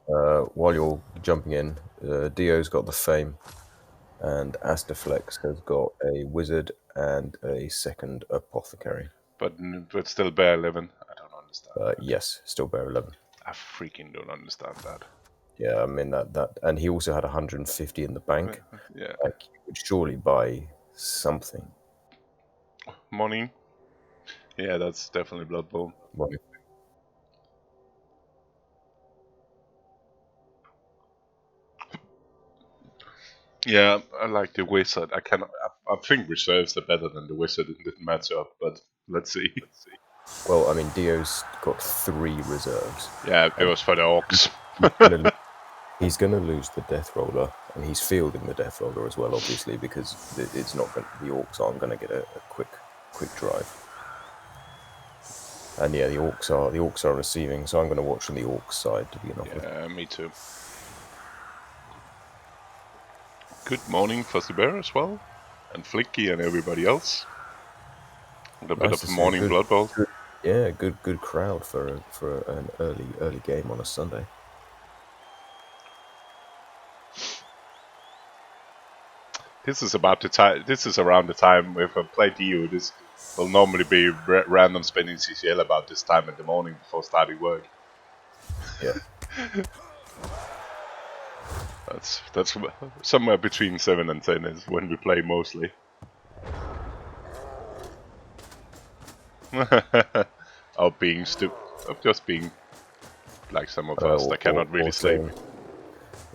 While you're jumping in, Dio's got the Fame, and Asteflix has got a Wizard and a second Apothecary. But still bear 11. I don't understand that. Yes, still bear 11. I freaking don't understand that. Yeah, I mean that, and he also had 150 in the bank. Yeah. Like, you would surely buy something. Morning. Yeah, that's definitely Blood Bowl. Right. Yeah, I like the Wizard. I think Reserves are better than the Wizard in this matchup, but let's see. Well, I mean, Dio's got 3 reserves. Yeah, it was for the Orcs. He's gonna lose the Death Roller, and he's fielding the Death Roller as well, obviously, because it's not gonna, the Orcs aren't going to get a quick drive. And yeah, the Orcs are receiving, so I'm going to watch from the Orcs side to begin off with. Yeah, me too. Good morning, Fuzzy Bear as well, and Flicky and everybody else. A little bit of morning Blood Bowl. Yeah, good crowd for an early game on a Sunday. This is about the time. This is around the time if I play DU. This will normally be random spinning CCL about this time in the morning before starting work. Yeah. That's somewhere between 7 and 10 is when we play mostly. Of being stupid, of just being like some of us that cannot really sleep.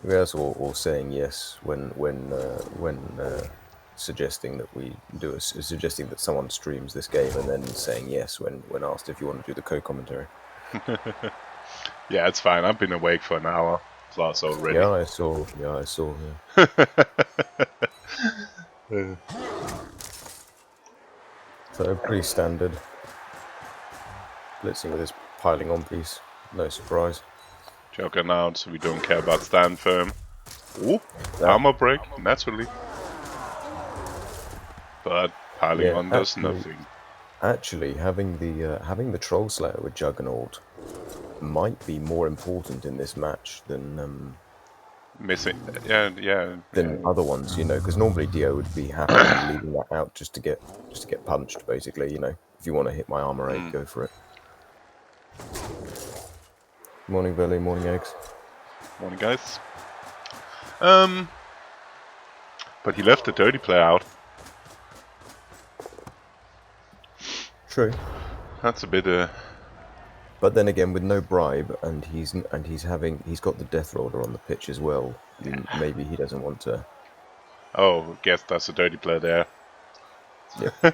Yes, or saying yes when suggesting that we do suggesting that someone streams this game, and then saying yes when asked if you want to do the co-commentary. Yeah, it's fine. I've been awake for an hour plus already. Yeah, I saw. Yeah. So pretty standard. Blitzing with his piling on piece. No surprise. Joker out, so we don't care about stand firm. Ooh, armor break, naturally. But piling on does nothing. Actually, having the Troll Slayer with Juggernaut might be more important in this match than missing. Than other ones, you know, because normally Dio would be happy leaving that out just to get punched, basically. You know, if you want to hit my armor 8, go for it. Morning, Billy. Morning, Eggs. Morning, guys. But he left the dirty player out. True. That's a bit. But then again, with no bribe, and he's got the Death Roller on the pitch as well. Maybe he doesn't want to. Oh, guess that's a dirty player there. Yeah.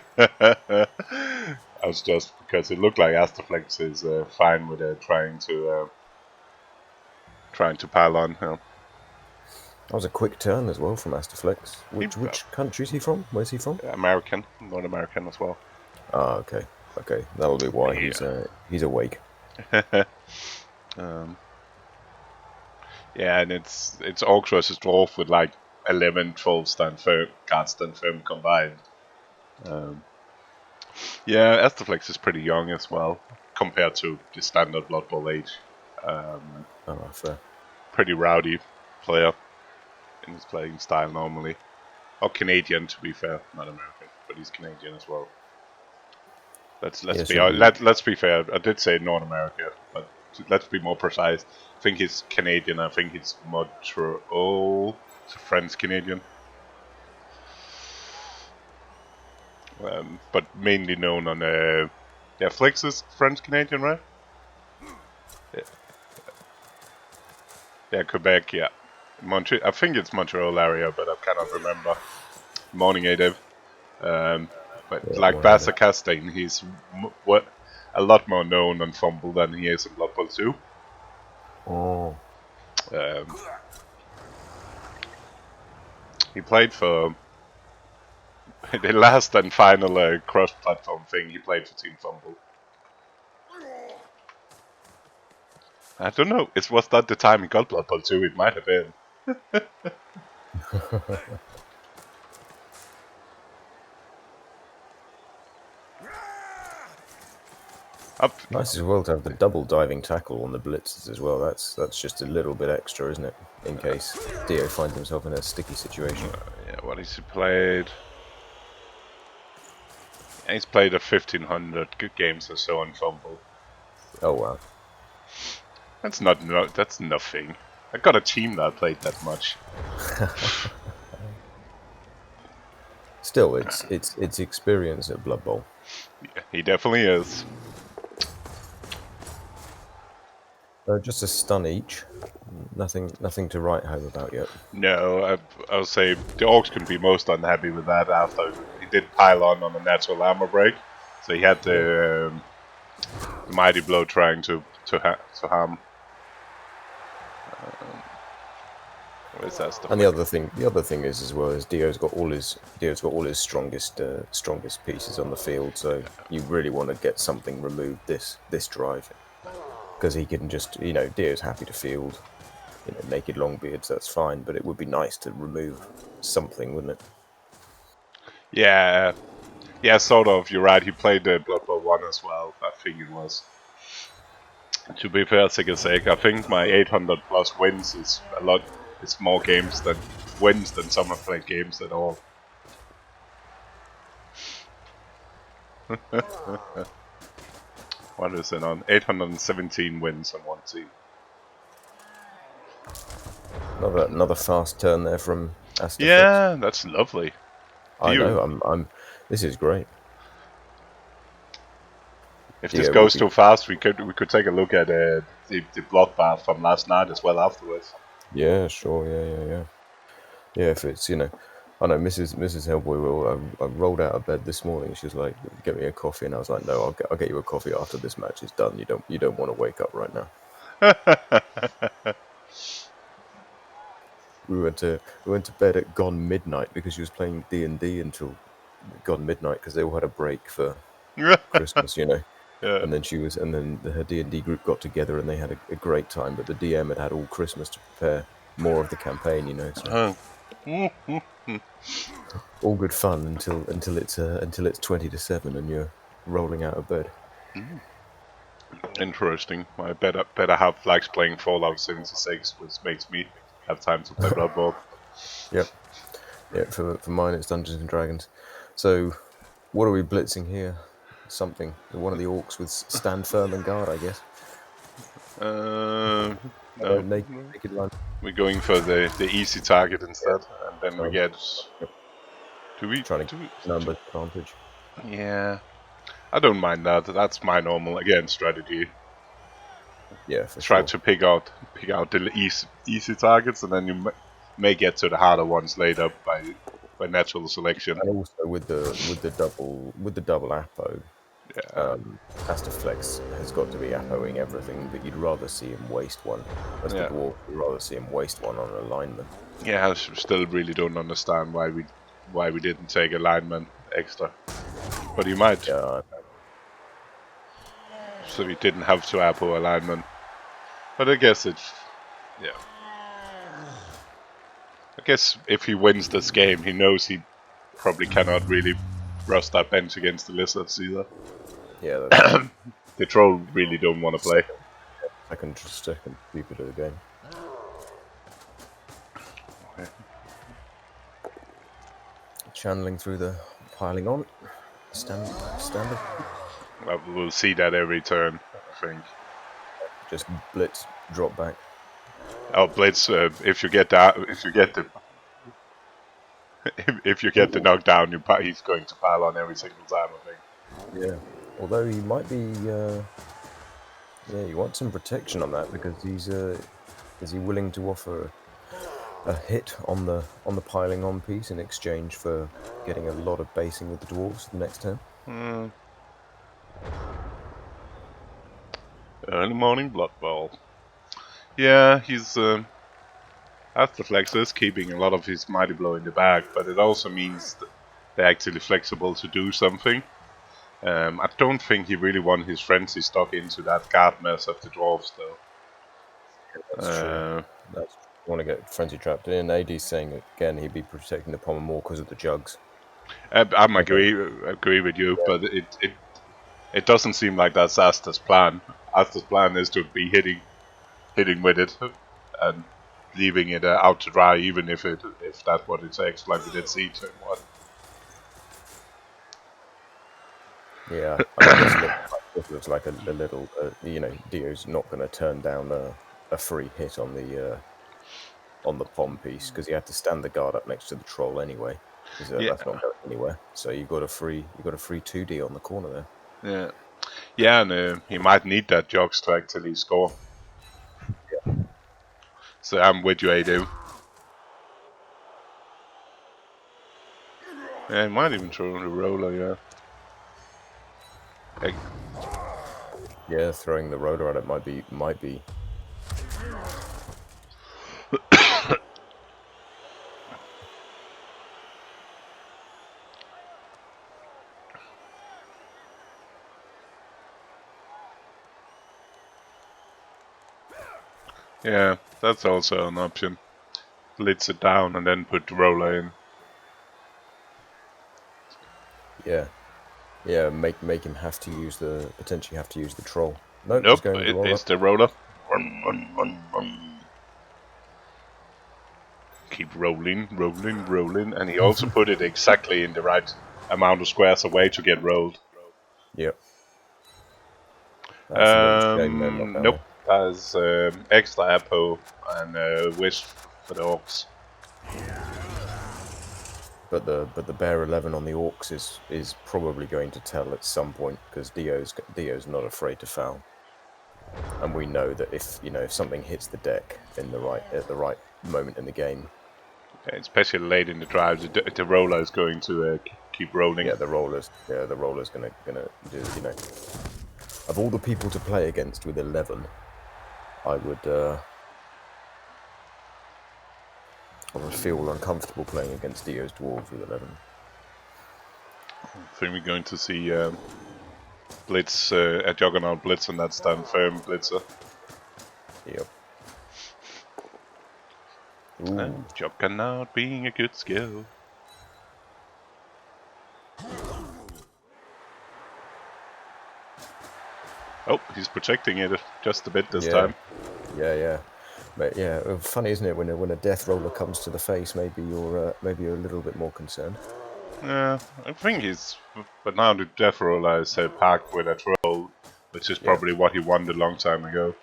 I was just because it looked like Asteflix is fine with trying to pile on. That was a quick turn as well from Asteflix. Which country is he from? Where's he from? American, North American as well. Ah, okay. That'll be why he's awake. Yeah, and it's Orcs versus Dwarf with like 11, 12 cards stand firm combined. Yeah, Asteflix is pretty young as well compared to the standard Blood Bowl age. Fair. Pretty rowdy player in his playing style normally. Or Canadian, to be fair, not American, but he's Canadian as well. Let's be fair. I did say North America, but let's be more precise. I think he's Canadian. I think he's Montreal, French Canadian, but mainly known on Flix is French Canadian, right? Yeah, Quebec. Yeah, I think it's Montreal area, but I cannot remember. Morning, Adev. But like Bassa Castaigne, he's a lot more known on Fumble than he is in Blood Bowl 2. Oh. He played for the last and final cross-platform thing. He played for Team Fumble. I don't know. Was that the time he got Blood Bowl 2? It might have been. Up. Nice as well to have the double diving tackle on the blitzes as well. That's just a little bit extra, isn't it? In case Dio finds himself in a sticky situation. Yeah, what has he played? He's played 1,500 good games or so on Fumble. Oh wow. That's that's nothing. I got a team that played that much. Still, it's experience at Blood Bowl. Yeah, he definitely is. Just a stun each. Nothing to write home about yet. No, I'll say the Orcs can be most unhappy with that after he did pile on a natural armor break. So he had the mighty blow trying to harm. Where's that stuff? And the other thing is as well is Dio's got all his strongest pieces on the field. So you really want to get something removed this drive, because he can just, Dio's happy to field, naked longbeards. That's fine, but it would be nice to remove something, wouldn't it? Yeah, sort of. You're right. He played the Blood Bowl 1 as well. I think it was. To be fair, sake, I think my 800 plus wins is a lot. It's more games than wins than some have played games at all. What is it on? 817 wins on one team. Another fast turn there from Asteflix. Yeah, that's lovely. I know. This is great. If this goes too fast, we could take a look at the bloodbath from last night as well afterwards. Yeah, sure. Yeah. If it's, I know Mrs. Hellboy. I rolled out of bed this morning. She was like, "Get me a coffee," and I was like, "No, I'll get you a coffee after this match is done. You don't want to wake up right now." We went to bed at gone midnight because she was playing D&D until gone midnight because they all had a break for Christmas, Yeah. And then her D&D group got together and they had a great time. But the DM had all Christmas to prepare more of the campaign, So all good fun until it's 20 to 7 and you're rolling out of bed. Interesting. I better have Flax playing Fallout 76, which makes me have time to play Blood Bowl. Yep. Yeah, for mine it's Dungeons and Dragons. So what are we blitzing here? Something. One of the orcs with stand firm and guard, I guess. No. Naked line. We're going for the easy target instead, and then we get. Do we trying to number advantage? Yeah, I don't mind that. That's my normal strategy. Yeah, for Try sure. to pick out the easy targets, and then you may get to the harder ones later by natural selection. And also with the double Apo, Asteflix has got to be Apoing everything, but you'd rather see him waste one. As the Dwarf, you'd rather see him waste one on alignment. Yeah, I still really don't understand why we didn't take alignment extra, but you might. Yeah. So we didn't have to Apo alignment, but I guess it's I guess if he wins this game, he knows he probably cannot really rust that bench against the lizards either. Yeah, that's the troll really don't want to play. Second stupid of the game. Okay. Channeling through the piling on. Standard. Well, we'll see that every turn, I think. Just blitz, drop back. Oh, blitz! If you get the knockdown, he's going to pile on every single time, I think. Yeah, although he might be. You want some protection on that because is he willing to offer a hit on the piling on piece in exchange for getting a lot of basing with the dwarves the next turn? Early morning Blood Bowl. Yeah, he's Asteflix is keeping a lot of his mighty blow in the bag, but it also means that they're actually flexible to do something. I don't think he really wants his frenzy stock into that guard mess of the dwarves, though. That's true. That's want to get frenzy trapped in. AD's saying again he'd be protecting the pommel more because of the jugs. I agree with you, but It doesn't seem like that's Asta's plan. Asta's plan is to be hitting with it and leaving it out to dry, even if that's what it takes, like we did see turn 1. Yeah, I mean, this looks like a little, you know, Dio's not going to turn down a free hit on the pom piece because he had to stand the guard up next to the troll anyway. Because Yeah, that's not going anywhere. So you got a free 2D on the corner there. yeah, and he might need that jogs to actually score. Yeah. So I'm with you, Adu. Yeah, he might even throw the roller. Yeah. Yeah, throwing the rotor at it might be. Yeah, that's also an option. Blitz it down and then put the roller in. Yeah, yeah. Make him have to use potentially have to use the troll. Nope, he's Nope, going with the roller. it's the roller. Run. Keep rolling, and he also put it exactly in the right amount of squares away to get rolled. Yep. That's a little shame then. Nope, that's extra apo and wish for the orcs. But the bear 11 on the orcs is probably going to tell at some point because Dio's not afraid to foul, and we know that if something hits the deck at the right moment in the game, especially late in the drive, the roller is going to keep rolling. Yeah, the roller's gonna do. Of all the people to play against with 11, I would feel uncomfortable playing against Dio's dwarves with 11. I think we're going to see Blitz, a Juggernaut Blitz, and that's done firm Blitzer. Yep. And Juggernaut being a good skill. Oh, he's protecting it just a bit this time. Yeah. But yeah, funny, isn't it? When a death roller comes to the face, maybe you're a little bit more concerned. Yeah, I think he's. But now the death roller is packed with a troll, which is probably what he wanted a long time ago.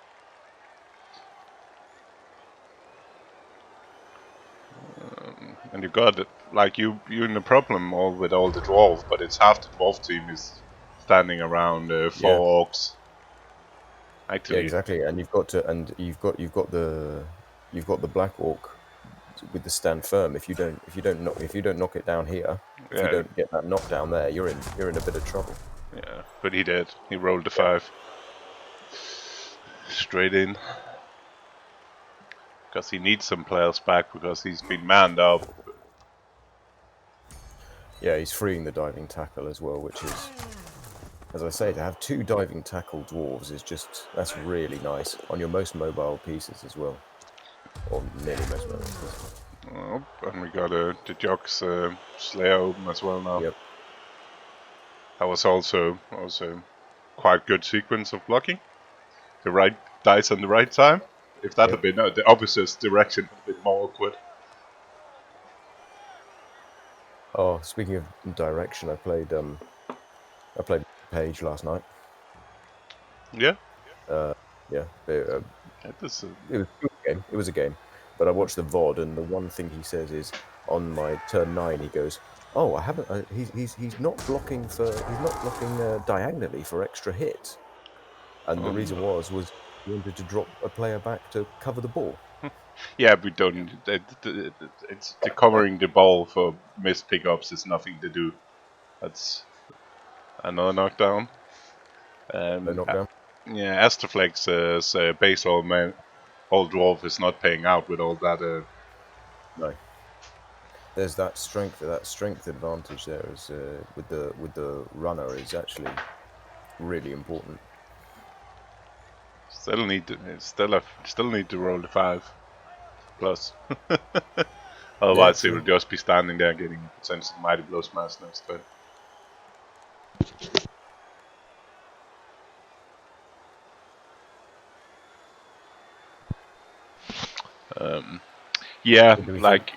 And you got it. Like you're in the problem with all the dwarf, but it's half the dwarf team is standing around 4 orcs. Actually, Yeah, exactly. And you've got the black orc with the stand firm. If you don't knock it down here, if you don't get that knockdown there, you're in a bit of trouble. Yeah, but he did. He rolled the 5 straight in because he needs some players back because he's been manned up. Yeah, he's freeing the diving tackle as well, which is, as I say, to have 2 diving tackle dwarves that's really nice on your most mobile pieces as well, or nearly most mobile pieces. Oh, and we got the Jogs Slayer open as well now. Yep. That was also quite good sequence of blocking. The right dice on the right time. If that had been the opposite direction, a bit more awkward. Oh, speaking of direction, I played Page last night. Yeah. Yeah. It was a game. It was a game. But I watched the VOD, and the one thing he says is, on my turn 9, he goes, "Oh, I haven't. He's not blocking diagonally for extra hit." And the reason was he wanted to drop a player back to cover the ball. Yeah, we don't. It's the covering the ball for missed pickups is nothing to do. That's another knockdown. No knockdown. Yeah, Asteflix's base old dwarf is not paying out with all that. No. There's that strength advantage there is with the runner is actually really important. Still need to roll the 5 plus. Otherwise, he will just be standing there getting potential mighty blow smash next turn. Yeah, like.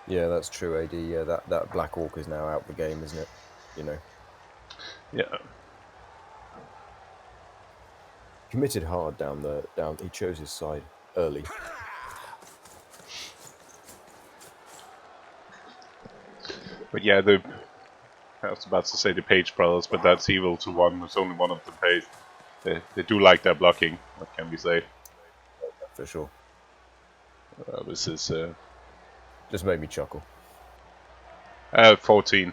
Yeah, that's true, AD. Yeah, that Black Orc is now out the game, isn't it? You know. Yeah. Committed hard down. He chose his side early. But yeah, I was about to say the Page brothers, but that's evil to one. There's only one of them Page. They do like their blocking. What can we say? For sure. This is just made me chuckle. 14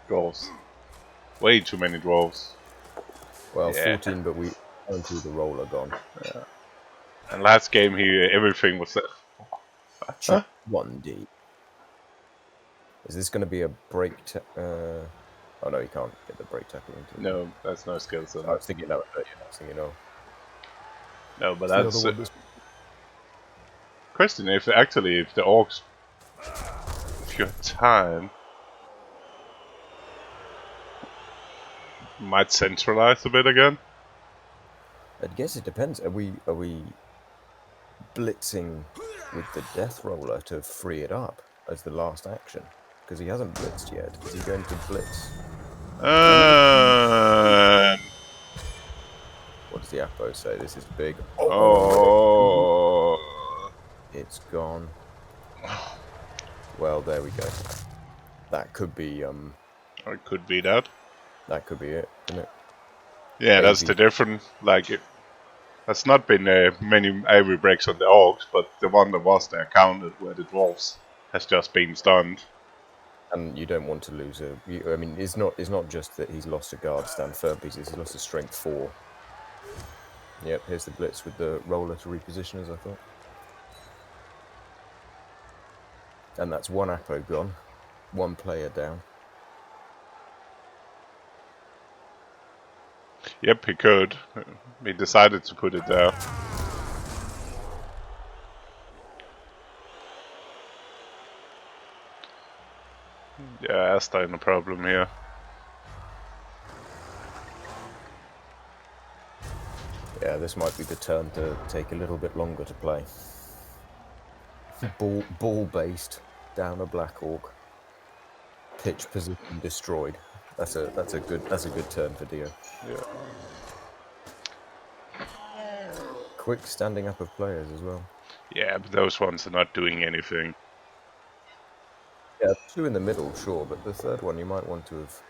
dwarves. Way too many dwarves. Well, yeah. 14, but we went through the roller gone. Yeah. And last game here, everything was 1D. Is this going to be a break? Oh no, you can't get the break tackle into. No, that's no skill. So I was thinking that. I was thinking, oh. No, but that's the other one. Question: if the orcs, if you have time, might centralize a bit again. I guess it depends. Are we blitzing with the death roller to free it up as the last action? Because he hasn't blitzed yet. Is he going to blitz? What does the Apo say? This is big. Oh. It's gone. Well, there we go. That could be. It could be that. That could be it, couldn't it? Yeah, that's the difference. Like, that's not been many AV breaks on the orcs, but the one that was there counted where the dwarves has just been stunned. And you don't want to lose a. I mean, it's not just that he's lost a guard stand firm piece. He's lost a strength 4. Yep, here's the blitz with the roller to reposition, as I thought. And that's one Apo gone, one player down. Yep, he could. He decided to put it there. Yeah, Asta in a problem here. Yeah, this might be the turn to take a little bit longer to play. Ball based down a Black Orc. Pitch position destroyed. That's a good turn for Dio. Yeah. Quick standing up of players as well. Yeah, but those ones are not doing anything. Yeah, 2 in the middle, sure, but the third one you might want to have.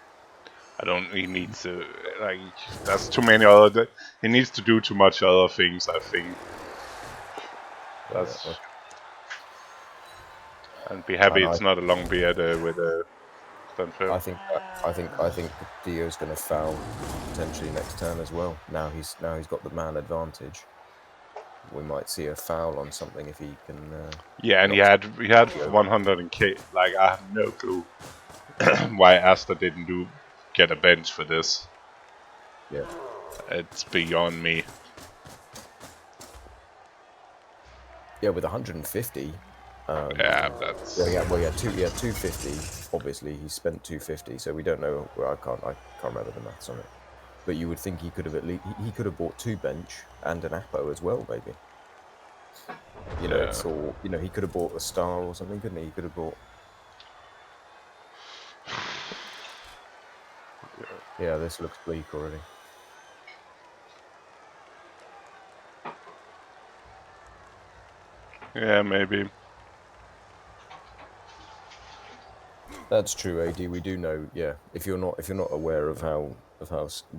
I don't. He needs to like. That's too many other. He needs to do too much other things. I think. That's. Yeah, okay. And be happy it's not a long beard with a. I think Dio's going to foul potentially next turn as well. Now he's got the man advantage. We might see a foul on something if he can. Yeah, and he had 100 and K. Like, I have no clue why Asta didn't get a bench for this. Yeah, it's beyond me. Yeah, with 150. Yeah, that's. Well, he had 250. Obviously, he spent 250, so we don't know. Well, I can't remember the maths on it. But you would think he could have at least bought 2 bench and an Apo as well, maybe. You know, it's all. You know, he could have bought a star or something, couldn't he? He could have bought. Yeah, this looks bleak already. Yeah, maybe. That's true, AD. We do know. Yeah, if you're not aware of how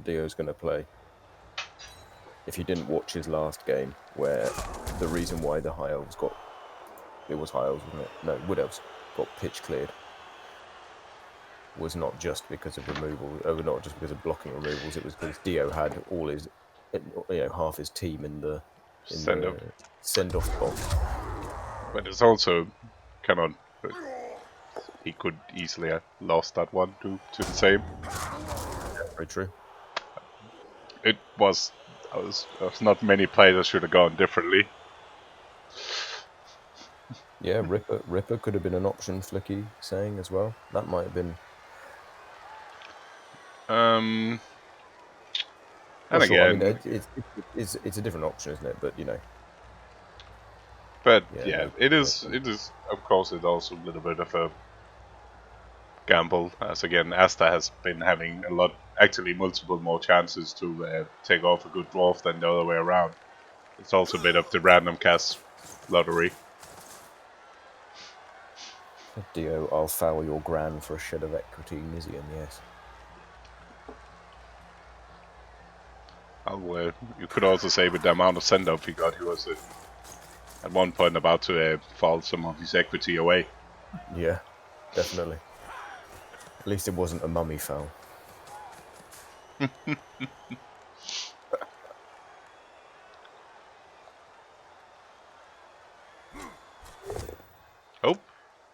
Dio's going to play. If you didn't watch his last game, where the reason why the High Elves it was High Elves, wasn't it? No, Wood Elves got pitch cleared was not just because of not just because of blocking removals. It was because Dio had all his, half his team in the send off box. But it's also kind of. He could easily have lost that one to the same. Very true. It was not many plays that should have gone differently. Yeah, Ripper could have been an option. Flicky saying as well. That might have been. And sure. I mean, again, it's a different option, isn't it? But you know. but Yeah. yeah, No, it no is. point. It is. Of course, it's also a little bit of a gamble, as again, Asta has been having a lot, actually multiple more chances to take off a good dwarf than the other way around. It's also a bit of the random cast lottery. Dio, I'll foul your gran for a shed of equity, Nizian, yes. You could also say with the amount of send-off he got, he was at one point about to fall some of his equity away. Yeah, definitely. At least it wasn't a mummy foul. Oh,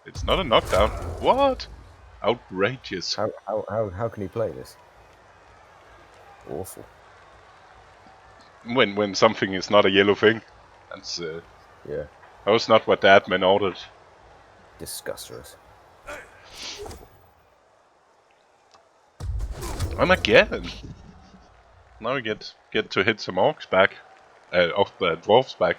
it's not a knockdown. What? Outrageous. How can he play this? Awful. When something is not a yellow thing. That's Yeah. that was not what the admin ordered. Disgustorous. And again. Now we get to hit some orcs back. Off the dwarves back.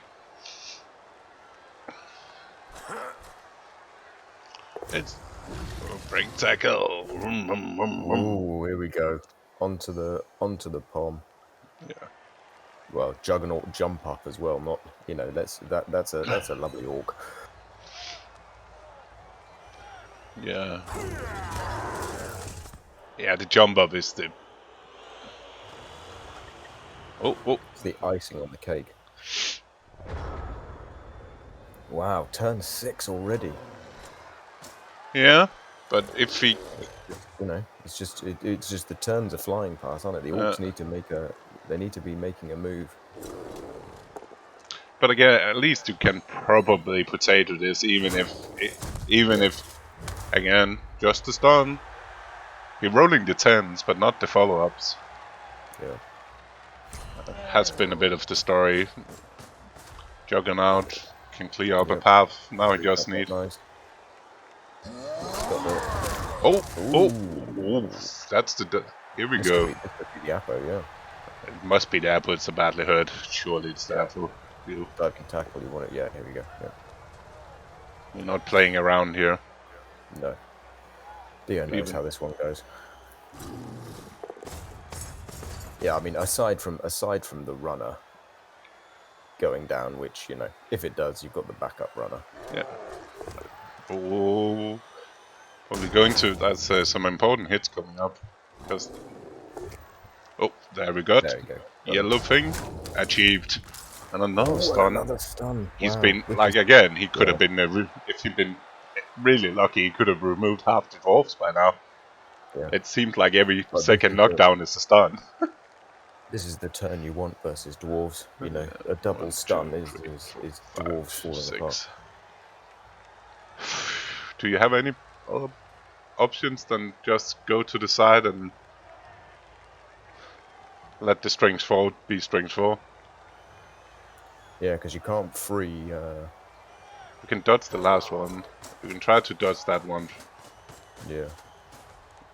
It's bring tackle. Oh, here we go. Onto the palm. Yeah. Well, juggernaut jump up as well. Not that's a lovely orc. Yeah. Yeah, the jump up is the. Oh. It's the icing on the cake. Wow, turn 6 already. Yeah, but if he. It's just the turns are flying past, aren't it? The orcs need to they need to be making a move. But again, at least you can probably potato this, even if again, just the stun. You're rolling the 10s, but not the follow-ups. Yeah. Has been a bit of the story. Juggernaut can clear up a path. Now he just need. Nice. Oh! That's the. Here we go. This could be the Apo, yeah. It must be the apple. It's a badly hurt. Surely it's the apple. Dive can tackle. You want it? Yeah. Here we go. Yeah. We're not playing around here. No. Dio knows how this one goes. Yeah, I mean, aside from the runner going down, which if it does, you've got the backup runner. Yeah. Oh, probably going to. That's some important hits coming up. Because. Oh, there we go. There you go. Yellow thing achieved, and another stun. Another stun. He's wow. been like again. He could have been if he'd been really lucky. He could have removed half the dwarfs by now. Yeah. It seemed like every second knockdown is a stun. This is the turn you want versus dwarves. A double stun is dwarves falling apart. Do you have any other options than just go to the side and let the strings fall be strings fall? Yeah, because you can't free. You can dodge the last one. You can try to dodge that one. Yeah.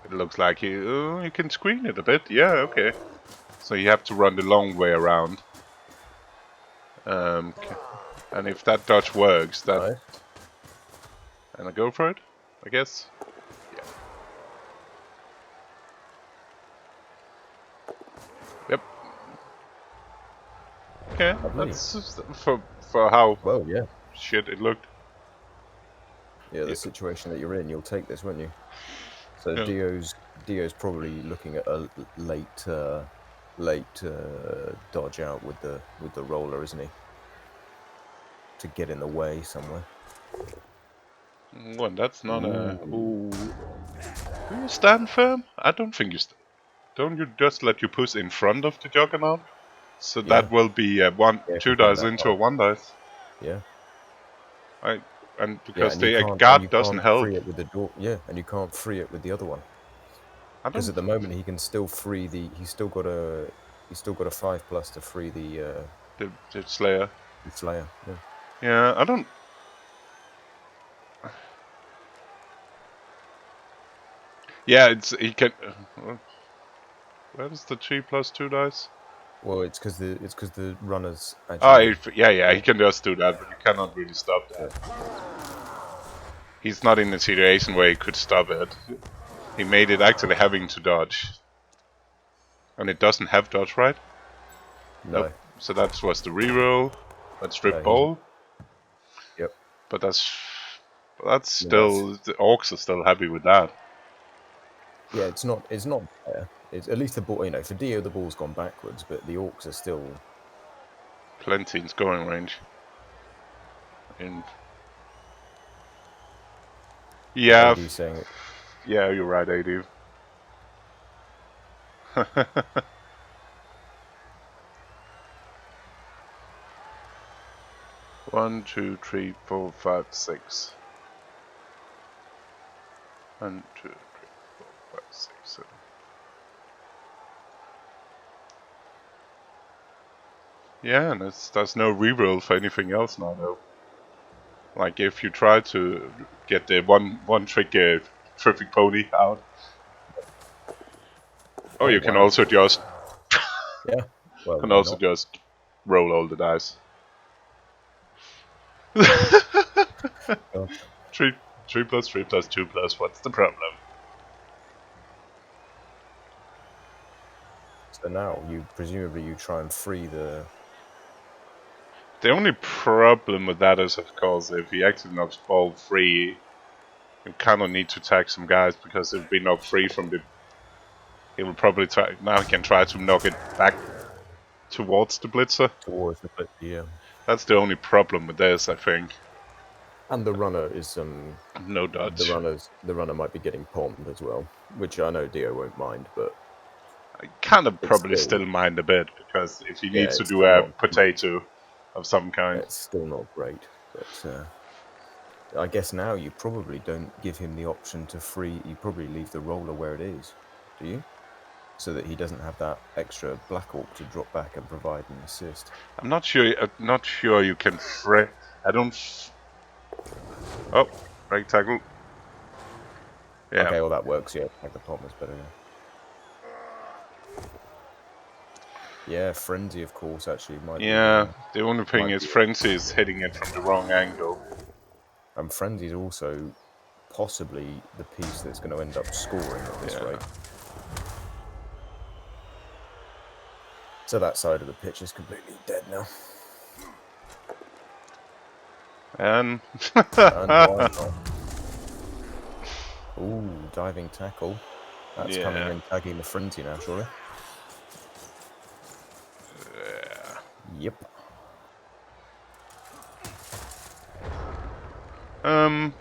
It looks like you can screen it a bit. Yeah, okay. So you have to run the long way around. And if that dodge works, that. Nice. And I go for it, I guess. Yeah. Yep. Okay, that's just for how shit it looked. Yeah, the situation that you're in, you'll take this, won't you? So Dio's probably looking at a late dodge out with the roller, isn't he? To get in the way somewhere. Well, that's not a. Ooh. Do you stand firm? I don't think you. Don't you just let you push in front of the juggernaut? So that will be two dice into a 1 dice. Yeah. And because the guard doesn't help. Free it with the door. Yeah, and you can't free it with the other one. Because at the moment he can still free the. He's still got a 5+ to free the Slayer. The Slayer. Yeah. Yeah, I don't. Yeah, he can. Where is the 3+2 dice? Well, it's because the runners Oh, actually. yeah, he can just do that, but you cannot really stop that. He's not in a situation where he could stop it. He made it actually having to dodge. And it doesn't have dodge, right? No. Nope. So that was the reroll. That's strip No, ball. Yep. But that's I mean, that's still, the orcs are still happy with that. yeah. It's not fair. It's at least the ball. You know, for Dio the ball's gone backwards, but the orcs are still Plenty in scoring range. And yeah, AD saying it. yeah, you're right, AD. 1, 2, 3, 4, 5, 6. 1, 2, 3, 4, 5, 6, 7. Yeah, and there's no reroll for anything else now, though. Like if you try to get the one trick terrific pony out, or Oh you can wow. also just Yeah. Well, why not? roll all the dice. Well, 3, 3 plus 3 plus 2 plus. What's the problem? so now you presumably try and free the. The only problem with that is, of course, if he actually knocks ball free, you kind of need to tag some guys because if we knock free from the, he will probably try. Now he can try to knock it back towards the blitzer. Towards the yeah. That's the only problem with this, I think. And the runner is No dodge. the runner might be getting pommed as well, which I know Dio won't mind, but I kind of it's probably still mind a bit because if he yeah, needs to it's do still a not potato of some kind, it's still not great. But I guess now you probably don't give him the option to free. You probably leave the roller where it is, do you? So that he doesn't have that extra Black Orc to drop back and provide an assist. I'm not sure. Not sure you can free. I don't. Oh, right tackle. Yeah. Okay, well that works. Yeah, like the pom is better. Yeah, frenzy of course actually might be Yeah. The only thing might is be. Frenzy is hitting it from the wrong angle. And frenzy is also possibly the piece that's going to end up scoring at this rate. So that side of the pitch is completely dead now. And why not? Ooh, diving tackle. That's coming yeah. in, tagging the frenzy now, surely. Yeah. Yep. Um.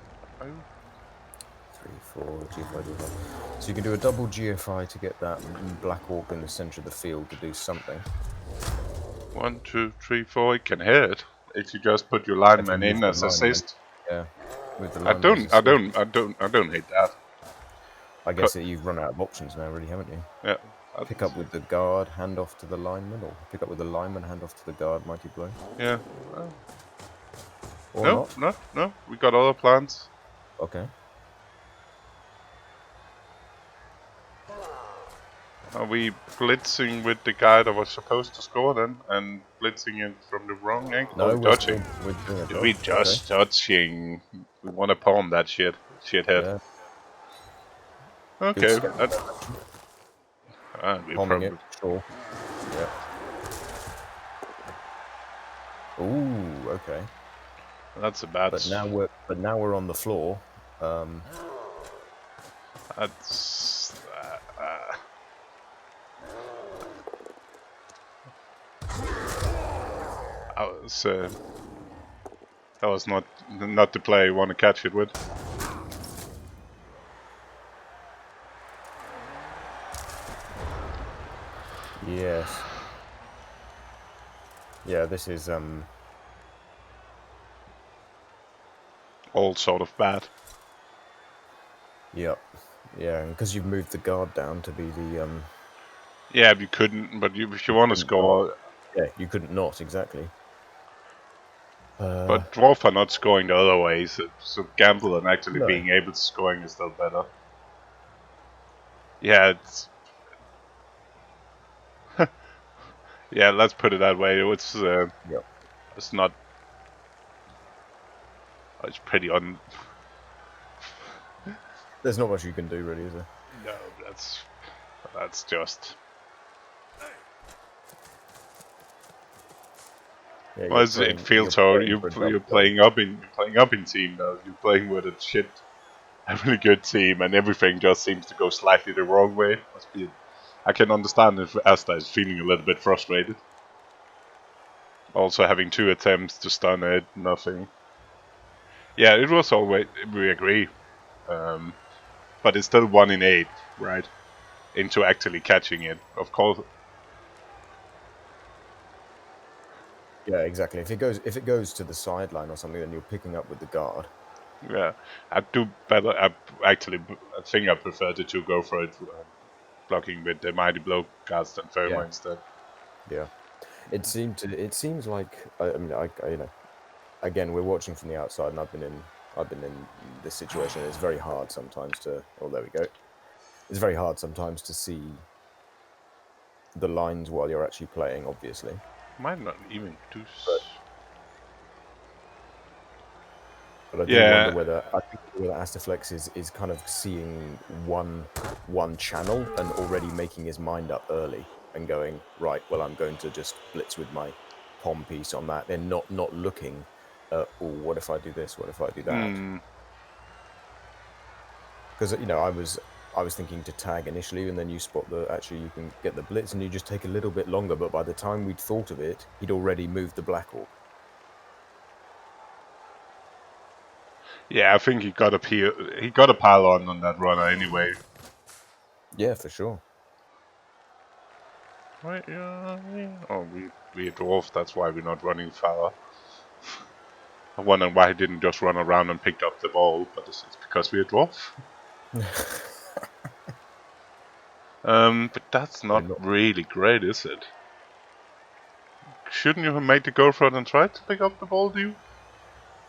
3, 4, GFI, GFI. So you can do a double GFI to get that Black Orc in the center of the field to do something. 1, 2, 3, 4. It can hit if you just put your If you lineman move in the as lineman, assist. yeah, with the I lineman as don't. I assist. don't. I don't. I don't hate that. I guess that you've run out of options now, really, haven't you? Yeah. Pick up with the guard, hand off to the lineman, or pick up with the lineman, hand off to the guard, mighty blow. Yeah. Or No. not. No. No. We got other plans. Okay. Are we blitzing with the guy that was supposed to score then, and blitzing it from the wrong angle? No, Oh, dodging. we're doing a dodge. We just dodging. We want to palm that shit. Shithead. Yeah. Okay. Good We palming probably. it, sure. Yeah. Ooh, okay. That's a bad. But now we're on the floor. That's. That was not the play you want to catch it with. Yes. Yeah, this is All sort of bad. Yep. Yeah, and because you've moved the guard down to be the Yeah, you couldn't, but if you want to score. Yeah, you couldn't not exactly. But Dwarf are not scoring the other way, so gamble and actually No. being able to scoring is still better. Yeah, it's Yeah, let's put it that way. It's Yep. it's not. It's pretty un. There's not much you can do, really, is there? No, that's just. Yeah, Well, it feels so. You're playing up in team now. You're playing with a really good team, and everything just seems to go slightly the wrong way. Must be. I can understand if Asta is feeling a little bit frustrated. Also having 2 attempts to stun it, nothing. Yeah, it was always. We agree. But it's still 1 in 8, right? Into actually catching it, of course. Yeah, exactly. If it goes to the sideline or something, then you're picking up with the guard. Yeah, I do better. I think I prefer the 2 go for it, blocking with the mighty blow guards than Firma instead. Yeah. It seems like I mean I you know, again, we're watching from the outside, and I've been in this situation. It's very hard sometimes to. Oh, there we go. It's very hard sometimes to see the lines while you're actually playing, obviously. Might not even do. But I do wonder Yeah, whether Asteflix is kind of seeing one channel and already making his mind up early and going, right, well, I'm going to just blitz with my pom piece on that. They're not looking at, oh, what if I do this? What if I do that? Because I was thinking to tag initially, and then you spot that actually you can get the blitz, and you just take a little bit longer. But by the time we'd thought of it, he'd already moved the Black Orc. yeah. I think he got a pile on that runner anyway. Yeah, for sure. Right, yeah. Oh, we dwarf. That's why we're not running far. I wonder why he didn't just run around and picked up the ball, but it's because we're dwarf. But that's not really great, is it? Shouldn't you have made the go for it and tried to pick up the ball, do you?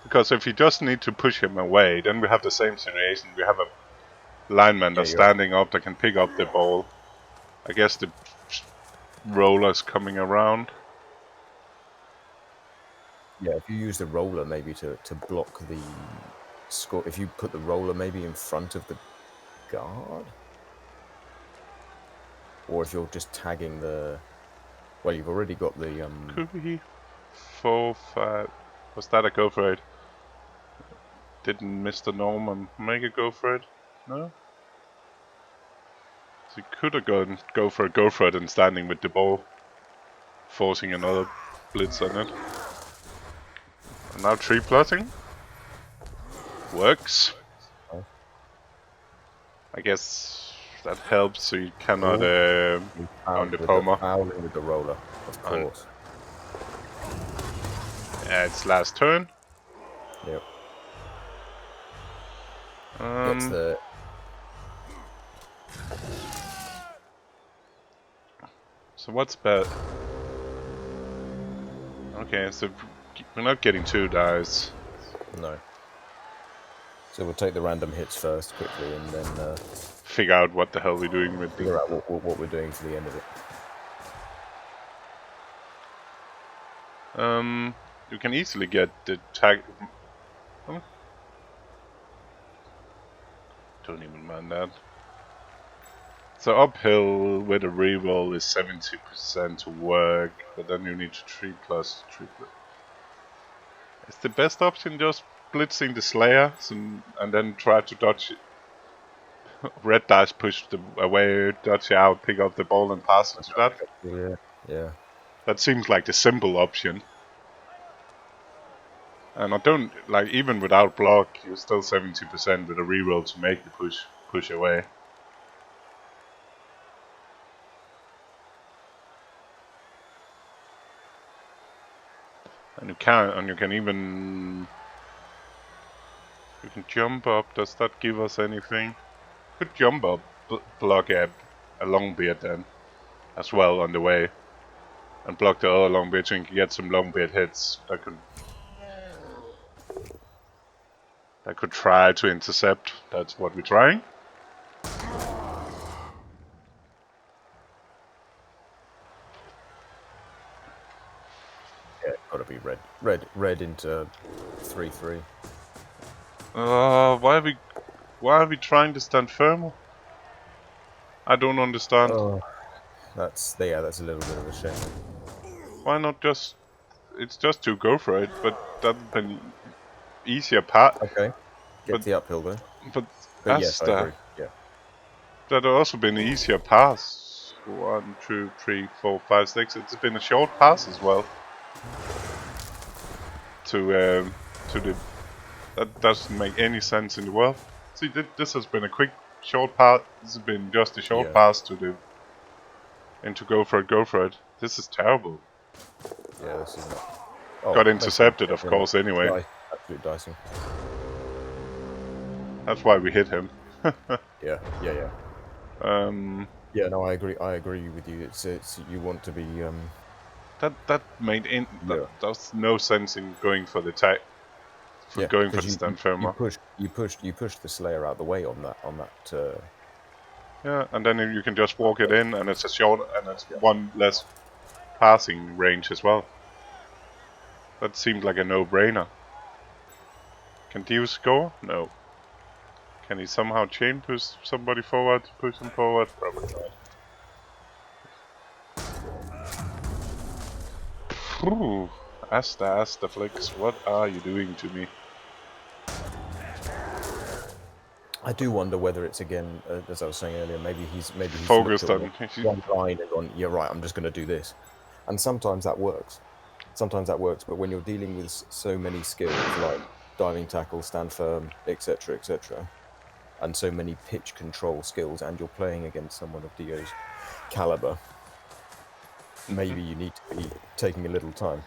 Because if you just need to push him away, then we have the same situation. We have a lineman that's standing up that can pick up the ball. I guess the roller's coming around. Yeah, if you use the roller maybe to block the score, if you put the roller maybe in front of the guard, or if you're just tagging the, well, you've already got the Could be 4, 5. Was that a go for it? Didn't Mr. Norman make a go for it? No. So he could have gone go for it and standing with the ball, forcing another blitz on it. And now 3 plotting works. I guess that helps, so you cannot on the Poma. Fouling with the roller, of course. Yeah, it's last turn. Yep. Gets the. So what's bet? Okay, so we're not getting 2 dice. No. So we'll take the random hits first quickly, and then figure out what the hell we're doing with figure out what we're doing for the end of it. You can easily get the tag. Oh. Don't even mind that. So uphill with a reroll is 70% to work, but then you need to 3 plus 3 plus. Is the best option just blitzing the Slayer and then try to dodge it? Red dice push away, dodge out, pick up the ball and pass into that? Yeah. That seems like the simple option. And I don't, like, even without block, you're still 70% with a reroll to make the push away. And you can even... You can jump up, does that give us anything? Could jump up, block a Longbeard then, as well on the way. And block the other Longbeard so you can get some Longbeard hits that could try to intercept. That's what we're trying. gotta be red. Red into 3/3. Why are we trying to stand firm? I don't understand. Oh, that's a little bit of a shame. Why not just? It's just to go for it, but that'd been easier path. Okay, get But the uphill though. but But yes, I Asta, agree. Yeah. that'd also been an easier pass. 1, 2, 3, 4, 5, 6. It's been a short pass as well. To the that doesn't make any sense in the world. See, this has been a quick short pass. This has been just a short pass to the and to go for it. This is terrible. Yeah, this is not. Oh, Got intercepted, of course. Anyway, absolute dicing. that's why we hit him. Yeah. Yeah, no, I agree. I agree with you. It's you want to be That made yeah. there's no sense in going for the tag, for going for the stand firmer. You push the Slayer out the way on that. Yeah, and then you can just walk it in, and it's a short, and it's one less passing range as well. That seemed like a no-brainer. Can Dio score? No. Can he somehow chain push somebody forward, push him forward? Probably not. Ooh, Asteflix, what are you doing to me? I do wonder whether it's again, as I was saying earlier, maybe he's looked Focused at on one line and gone, yeah, right, I'm just going to do this, and sometimes that works. But when you're dealing with so many skills like diving tackle, stand firm, etc., and so many pitch control skills, and you're playing against someone of Dio's caliber, maybe you need to be taking a little time.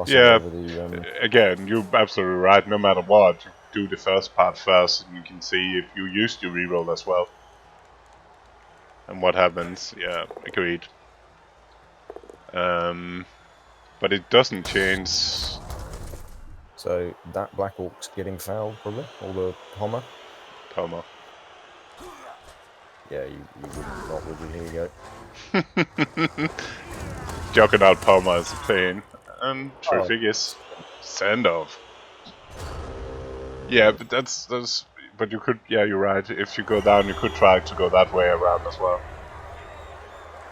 Yeah, Over the, again, you're absolutely right. No matter what, you do the first part first, and you can see if you used your reroll as well. And what happens, yeah, agreed. But it doesn't change. So that Black Orc's getting fouled, probably, or the Homer. Homer. Yeah, you wouldn't not, would you? Here you go. Joking out Palmer is a pain. And terrific is send off. Yeah, but that's but you could, yeah, you're right. If you go down, you could try to go that way around as well.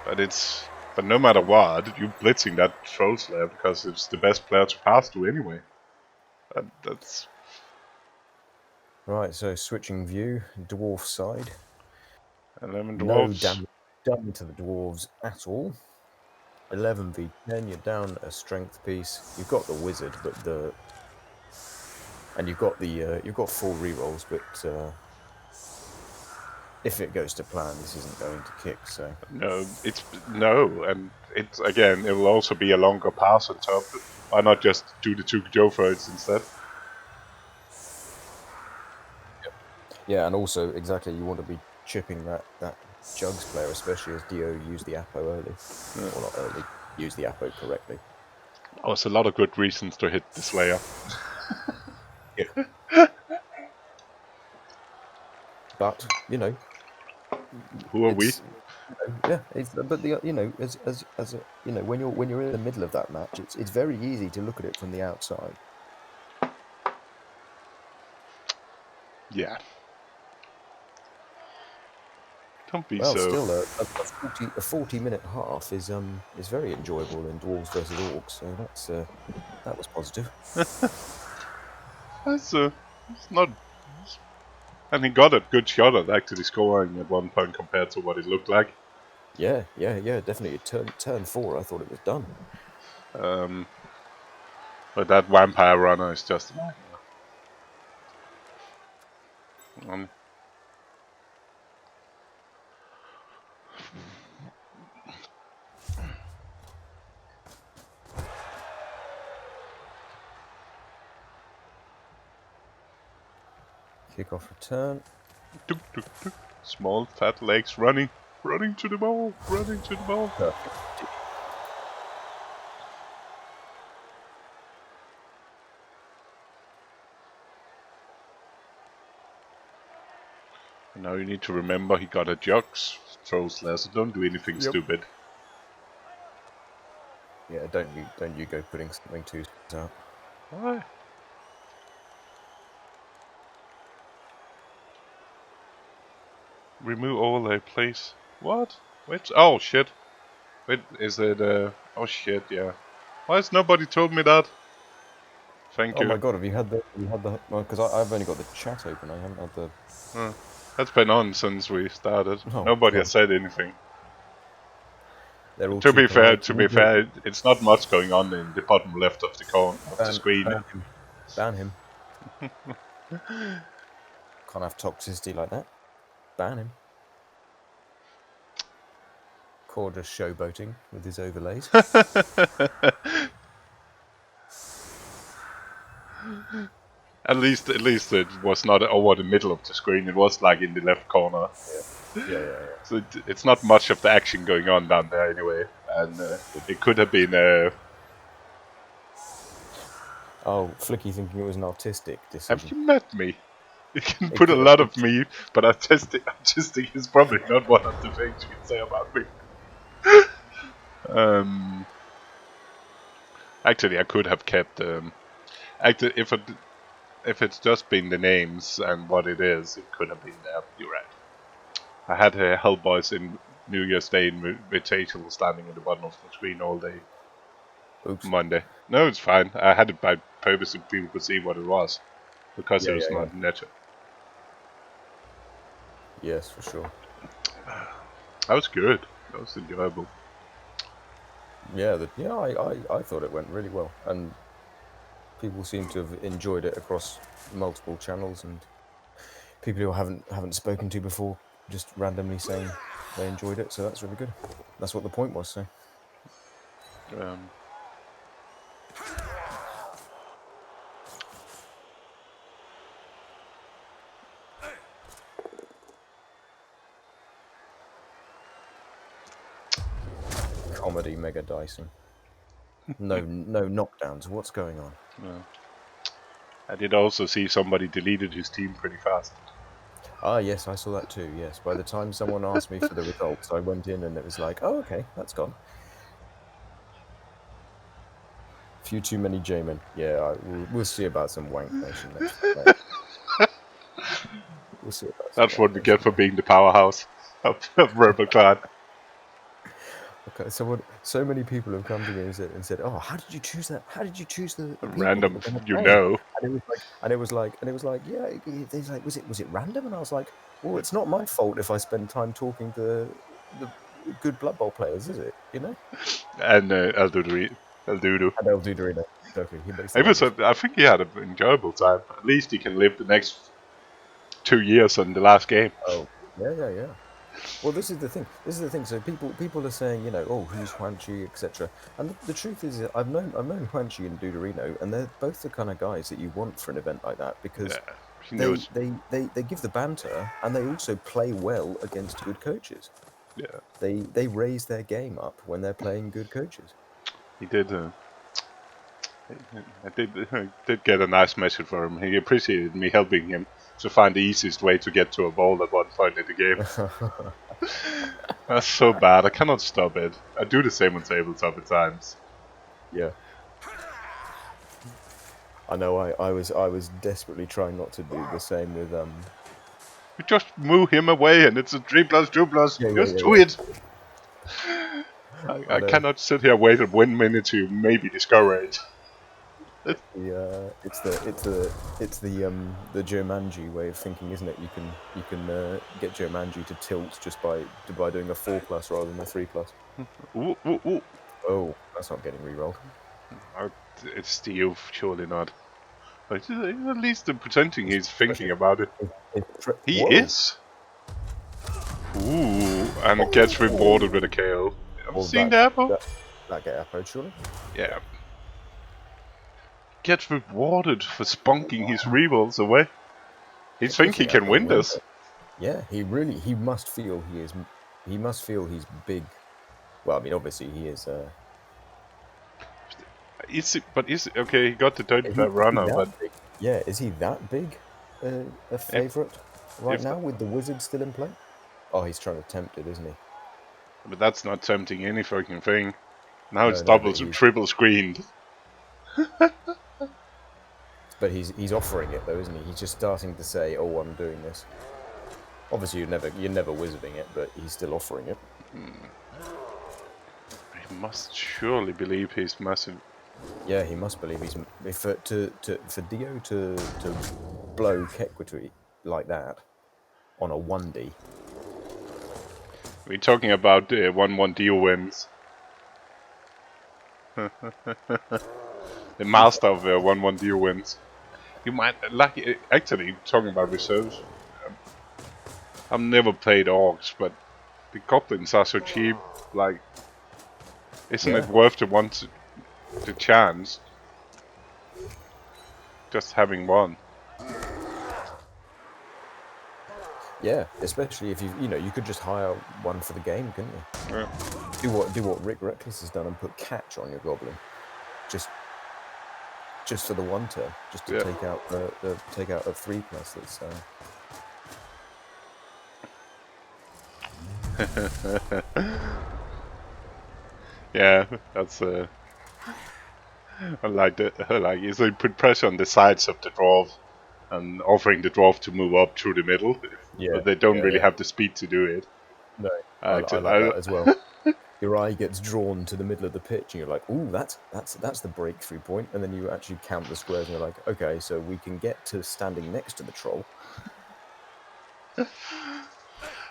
But no matter what, you're blitzing that Troll Slayer because it's the best player to pass to anyway. That's right. So switching view, Dwarf side. 11 No dwarves. damage done to the dwarves at all. 11v10. You're down a strength piece. You've got the wizard, but you've got full rerolls, but if it goes to plan, this isn't going to kick. So No, and it's again, it will also be a longer pass on top. Why not just do the 2 Jofroids instead? yeah, and also exactly, you want to be chipping that Jugs player, especially as Dio used the Apo early. Yeah. Well, not early. Used the Apo correctly. Oh, it's a lot of good reasons to hit the Slayer. Yeah. But you know, who are we? Yeah, but as you know, when you're in the middle of that match, it's very easy to look at it from the outside. Yeah. Don't be well, so. Still, a 40-minute half is very enjoyable in Dwarves versus Orcs, so that was positive. It's not. And he got a good shot at actually scoring at one point compared to what it looked like. Yeah, definitely. Turn 4, I thought it was done. But that vampire runner is just. Kickoff return. Tuk, tuk, tuk. Small fat legs running to the ball, Perfect. And now you need to remember he got a jux, throws less, so don't do anything stupid. Yeah, don't you go putting something too out. Why? Remove overlay, please. What? Which? Oh shit. Wait, is it oh shit, yeah. Why has nobody told me that? Thank you. Oh my god, have you had the well, because I've only got the chat open, I haven't had the... That's been on since we started. Oh, Nobody god. has said anything. They're all To too be fair, polite. it's not much going on in the bottom left of the screen. Ban him. Ban him. Can't have toxicity like that. Ban him. Core just showboating with his overlays. At least it was not over the middle of the screen. It was like in the left corner. Yeah. So it's not much of the action going on down there anyway. And it could have been. Oh, Flicky thinking it was an artistic decision. Have you met me? You can put a lot of me, but artistic is probably not one of the things you can say about me. Actually, I could have kept. Actually, if it's just been the names and what it is, it could have been there. You're right. I had Hellboys in New Year's Day Invitational standing at the bottom of the screen all day. Oops. Monday. No, it's fine. I had it by purpose so people could see what it was. Because it was not natural. Yes, for sure. That was good. That was enjoyable. Yeah, I thought it went really well. And people seem to have enjoyed it across multiple channels, and people who I haven't spoken to before just randomly saying they enjoyed it, so that's really good. That's what the point was, so. Comedy mega dicing. No knockdowns. What's going on? No. I did also see somebody deleted his team pretty fast. Ah, yes, I saw that too, yes. By the time someone asked me for the results, I went in and it was like, oh, okay, that's gone. Few too many J-men. Yeah, we'll see about some Wank Nation next time. We'll see about some That's what we get for being the powerhouse of Rebel Clan. Okay, so many people have come to me and said, "Oh, how did you choose that? How did you choose the random, you play?" know? And it was like, yeah. He's like, was it random? And I was like, well, it's not my fault if I spend time talking to the good Blood Bowl players, is it? You know? And El Dudu. And El Dudorino, exactly. He makes I think he had an enjoyable time. At least he can live the next 2 years on the last game. Oh, yeah. Well, this is the thing. So people are saying, you know, oh, who's Huanchi, etc. And the truth is, that I've known Huanchi and Dudorino, and they're both the kind of guys that you want for an event like that because they give the banter and they also play well against good coaches. Yeah, they raise their game up when they're playing good coaches. he did. I did get a nice message from him. He appreciated me helping him to find the easiest way to get to a bowl at one point in the game. That's so bad. I cannot stop it. I do the same on tabletop at times. Yeah. I know. I was desperately trying not to do the same with You just move him away, and it's a 3+2+. Just do it. I cannot sit here wait 1 minute to maybe discourage. It's the Jumanji way of thinking, isn't it? You can get Jumanji to tilt just by doing a 4+ rather than a 3+. Ooh, ooh, ooh. Oh, that's not getting re-rolled. It's the youth, surely not. But at least pretending he's thinking about it. He is. Ooh, and gets rewarded with a KO. Have you seen the apple? That get apple, surely? Yeah. Gets rewarded for spunking his rerolls away. He thinks he can win this. Yeah, he must feel he's big. Well, I mean, obviously he is. Okay? He got the 35 runner, but big? Yeah, is he that big? A favorite? Right now, with the wizard still in play? Oh, he's trying to tempt it, isn't he? But that's not tempting any fucking thing. Now it's No, double but to triple screened. he's offering it though, isn't he? He's just starting to say, "Oh, I'm doing this." Obviously, you're never wizarding it, but he's still offering it. He must surely believe he's massive. Yeah, he must believe he's for Dio to blow Kequitry like that on a 1D. We're talking about 1-1 deal wins. The master of 1-1 deal wins. You might like actually talking about reserves. I've never played orcs, but the goblins are so cheap. Like, isn't it worth the chance? Just having one. Yeah, especially if you could just hire one for the game, couldn't you? Yeah. Do what Rick Reckless has done and put catch on your goblin, just for the one turn, just to take out the take out a 3+ that's. Yeah, that's I like that. Like, they put pressure on the sides of the dwarf and offering the dwarf to move up through the middle, but they don't really have the speed to do it. No, I like that as well. Your eye gets drawn to the middle of the pitch, and you're like, "Ooh, that's the breakthrough point." And then you actually count the squares, and you're like, "Okay, so we can get to standing next to the troll."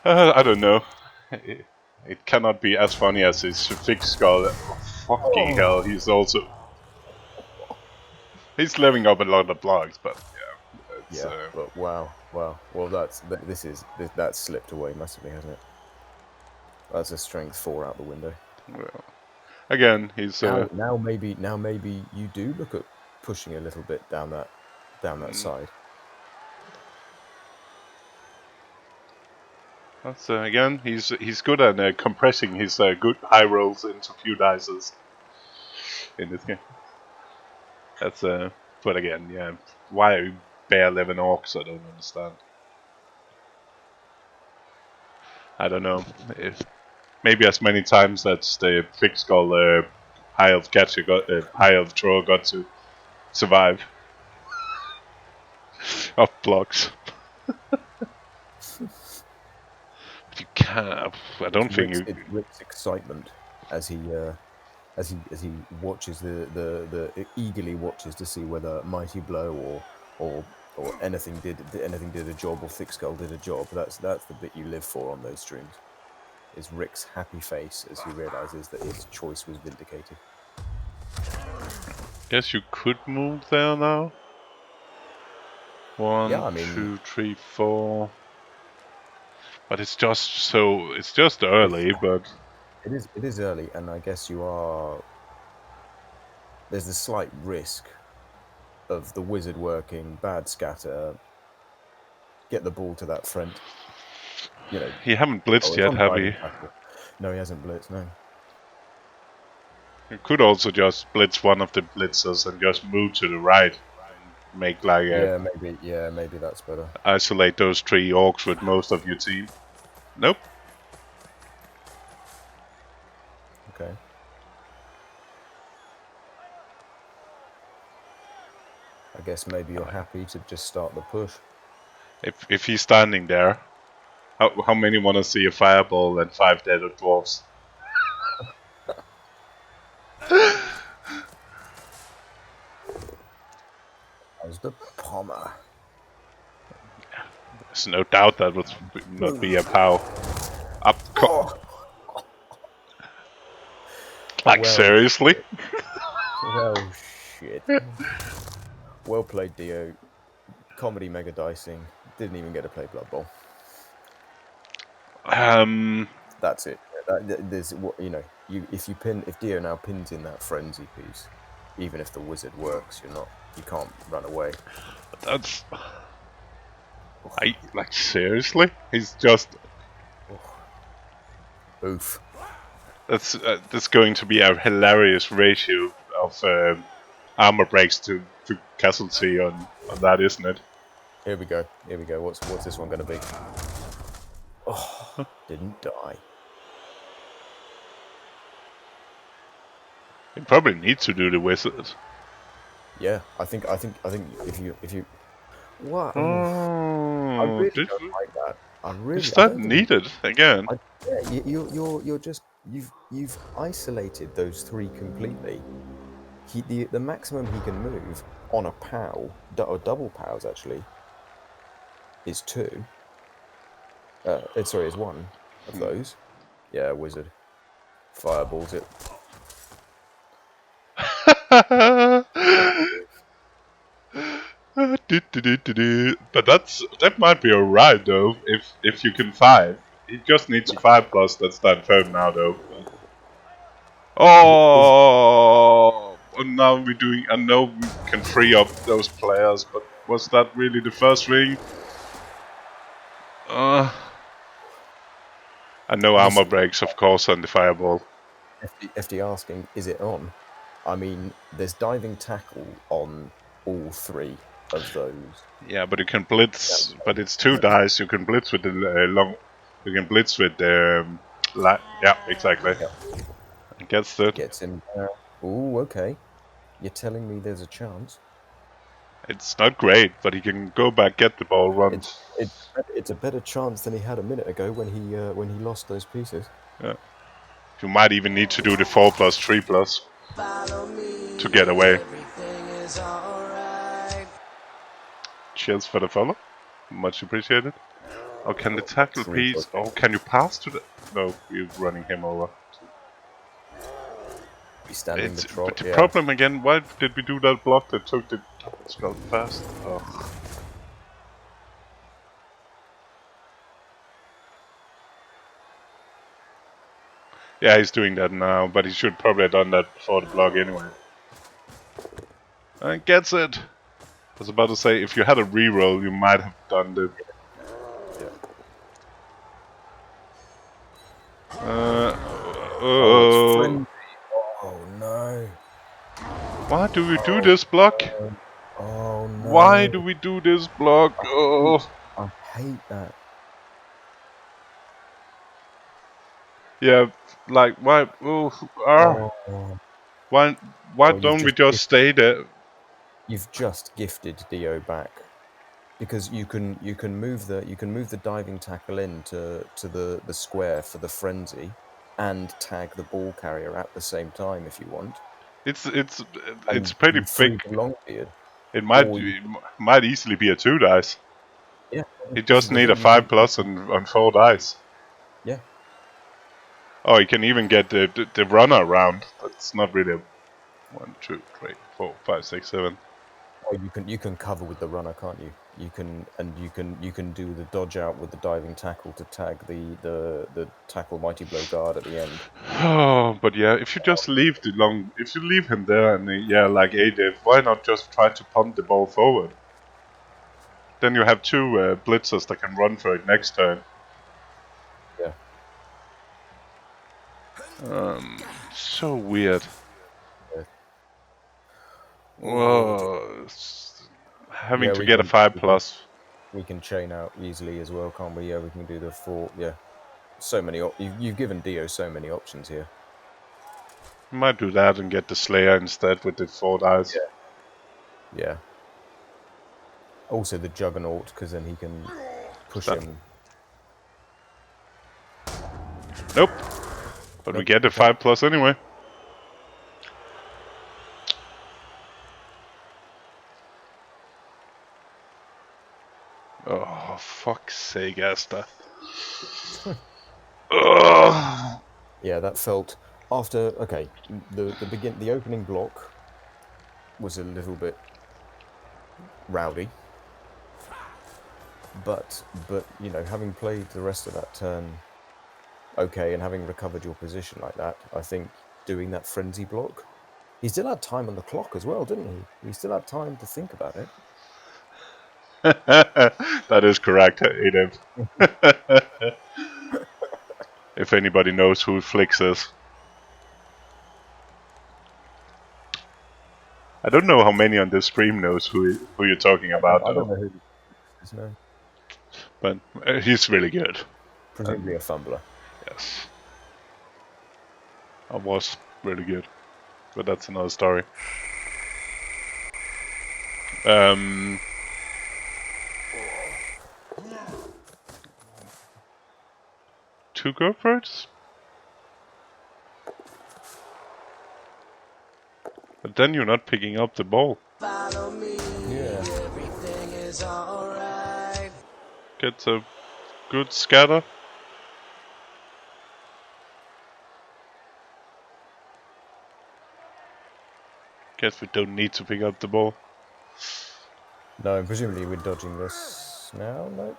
I don't know. It cannot be as funny as his fixed skull. Oh, fucking hell, he's living up a lot of blocks, but yeah. But wow. Well, that's slipped away massively, hasn't it? That's a strength 4 out the window. Well, again, he's now maybe you do look at pushing a little bit down that side. That's again, he's good at compressing his good high rolls into few dices in this game. That's but again, yeah, why bear 11 orcs? I don't understand. I don't know. Maybe as many times as the thick skull high elf catcher high elf troll got to survive off blocks. But you can't. I don't think you. It's Rick's excitement as he watches the eagerly watches to see whether Mighty Blow or anything did a job, or Thick Skull did a job. That's the bit you live for on those streams. Is Rick's happy face as he realizes that his choice was vindicated. Guess you could move there now. 1, Yeah, I mean, 2, 3, 4. But it's just early. But it is early, and I guess there's a slight risk of the wizard working, bad scatter, get the ball to that friend. You haven't blitzed yet, have you? No, he hasn't blitzed. No. You could also just blitz one of the blitzers and just move to the right and make like a maybe that's better. Isolate those 3 orcs with most of your team. Nope. Okay. I guess maybe you're happy to just start the push. If he's standing there, how many want to see a fireball and 5 dead dwarves? As the pommer. There's no doubt that would not be a pow. Up. Like, seriously? Well, shit. Well played, Dio. Comedy mega dicing. Didn't even get to play Blood Bowl. That's it. There's if Dio now pins in that frenzy piece, even if the wizard works, you can't run away. That's. Like, seriously? He's just. Oof. That's going to be a hilarious ratio of armor breaks to casualty on that, isn't it? Here we go. Here we go. What's this one going to be? Oh, didn't die. You probably need to do the wizard. Yeah, I think if you what? I Oh, really don't like that. is I that don't think needed again? yeah, you're just you've isolated those three completely. The maximum he can move on a POW or double POWs actually is two. Sorry, is one of those. Yeah, wizard fireballs it. But that might be alright though, if you can 5. He just needs to 5+, that's that firm now though. Is Oh, and now we're doing, I know we can free up those players, but was that really the first ring? And no this armor breaks of course on the fireball. FD asking, is it on? I mean, there's diving tackle on all three of those. Yeah, but you can blitz, but it's 2 dice, you can blitz with the you can blitz with the, yeah, exactly. Yep. Gets it. Gets him there. Ooh, okay. You're telling me there's a chance? It's not great, but he can go back, get the ball, run. It's a better chance than he had a minute ago when he lost those pieces. Yeah. You might even need to do the 4+3+ to get away. Cheers for the follow. Much appreciated. Oh, can the tackle piece... Oh, can you pass to the... No, you're running him over. He's standing the trot, but the yeah. problem again, why did we do that block that took the skull fast? Oh. Yeah, he's doing that now, but he should probably have done that before the block anyway. And gets it! I was about to say, if you had a reroll, you might have done the... Oh no. Why do we do this block? Oh no. Why do we do this block? Oh. I hate that. Yeah, like, why... Why don't we just stay there? You've just gifted Dio back. Because you can move the diving tackle in to the square for the frenzy and tag the ball carrier at the same time if you want. It's pretty big. Longbeard. It might easily be a 2 dice. Yeah. You just need a 5+ on 4 dice. Yeah. Oh, you can even get the runner around. That's not really a 1, 2, 3, 4, 5, 6, 7. Oh, you can cover with the runner, can't you? You can do the dodge out with the diving tackle to tag the tackle mighty blow guard at the end. Oh, but yeah, if you just leave if you leave him there and yeah, like ADF, why not just try to punt the ball forward? Then you have 2 blitzers that can run for it next turn. Yeah. So weird. Yeah. Whoa. Having to get a 5+. We can chain out easily as well, can't we? Yeah, we can do the 4. Yeah, so many. You've given Dio so many options here. Might do that and get the Slayer instead with the 4 dice. Yeah. Also the Juggernaut, because then he can push him. Nope. But we get the 5+ anyway. Oh, fuck's sake, Asta. Yeah, that felt after. Okay, the opening block was a little bit rowdy, but you know, having played the rest of that turn, okay, and having recovered your position like that, I think doing that frenzy block, he still had time on the clock as well, didn't he? He still had time to think about it. That is correct, Adem. If anybody knows who Flix is. I don't know how many on this stream knows who you're talking about, I though. don't know who. no. But he's really good. Presumably a fumbler. Yes. I was really good. But that's another story. Two go for it? But then you're not picking up the ball. Follow me, Yeah. everything is alright. Gets a good scatter. Guess we don't need to pick up the ball. No, presumably we're dodging this now, no?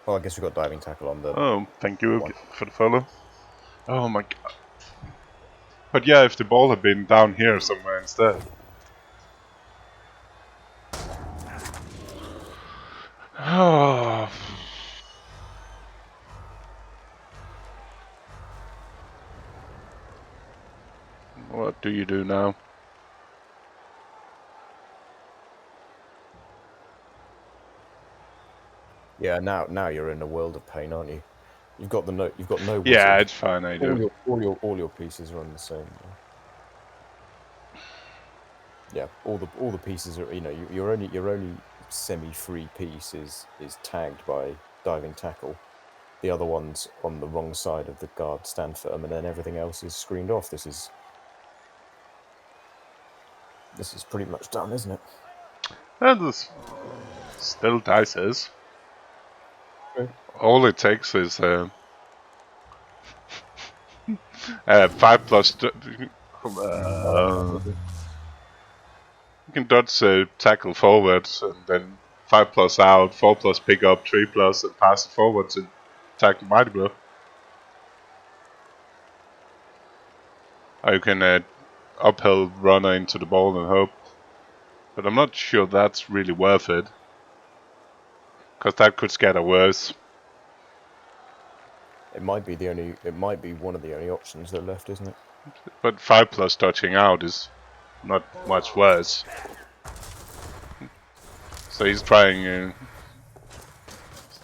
Oh, I guess we've got diving tackle on the... Oh, thank you for the follow. Oh my god. But yeah, if the ball had been down here somewhere instead. Oh. What do you do now? Yeah, now you're in a world of pain, aren't you? You've got no wizard. Yeah, it's fine, I do. All your pieces are on the same. Yeah, all the pieces are, you know, your only semi-free piece is tagged by diving tackle. The other ones on the wrong side of the guard stand firm, and then everything else is screened off. This is pretty much done, isn't it? And this still dices. Okay. All it takes is 5+. You can dodge tackle forwards, and then 5+ out, 4+ pick up, 3+ and pass it forward to tackle mighty blow. Or you can uphill runner into the ball and hope. But I'm not sure that's really worth it. Because that could scatter worse. It might be one of the only options that are left, isn't it? But 5+ dodging out is not much worse. So he's trying.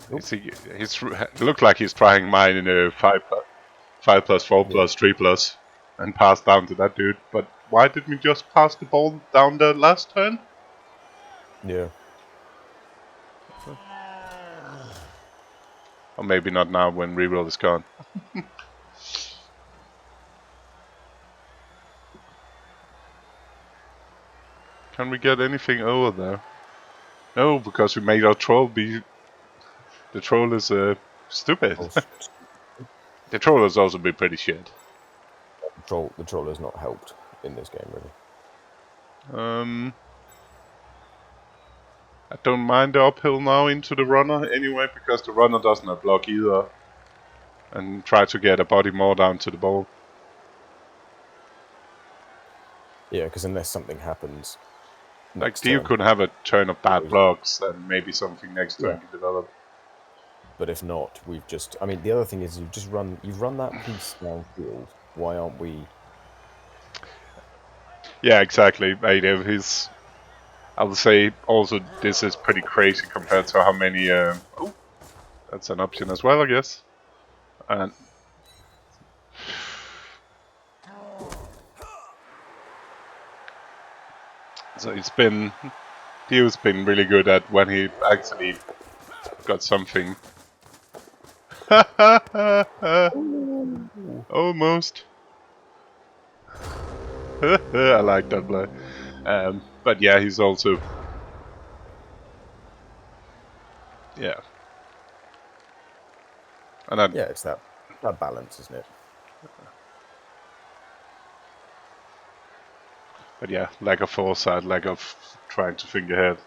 He's looked like he's trying mine in a 5+, 4+, 3+, and pass down to that dude. But why didn't we just pass the ball down the last turn? Yeah. Or maybe not now when reroll is gone. Can we get anything over there? No, because we made our troll be... The troll is stupid. The troll has also been pretty shit. The troll has not helped in this game, really. I don't mind the uphill now into the runner anyway, because the runner doesn't have block either. And try to get a body more down to the ball. Yeah, because unless something happens... Like, Dio could have a turn of bad blocks, and maybe something next turn can develop. But if not, we've just... I mean, the other thing is you've run that piece downfield. Why aren't we... Yeah, exactly. I would say also this is pretty crazy compared to how many... oh, that's an option as well, I guess. And... So Dio's been really good at when he actually got something. Almost. I like that play. But yeah, he's also... Yeah. And yeah, it's that balance, isn't it? But yeah, lack of foresight, lack of trying to think ahead.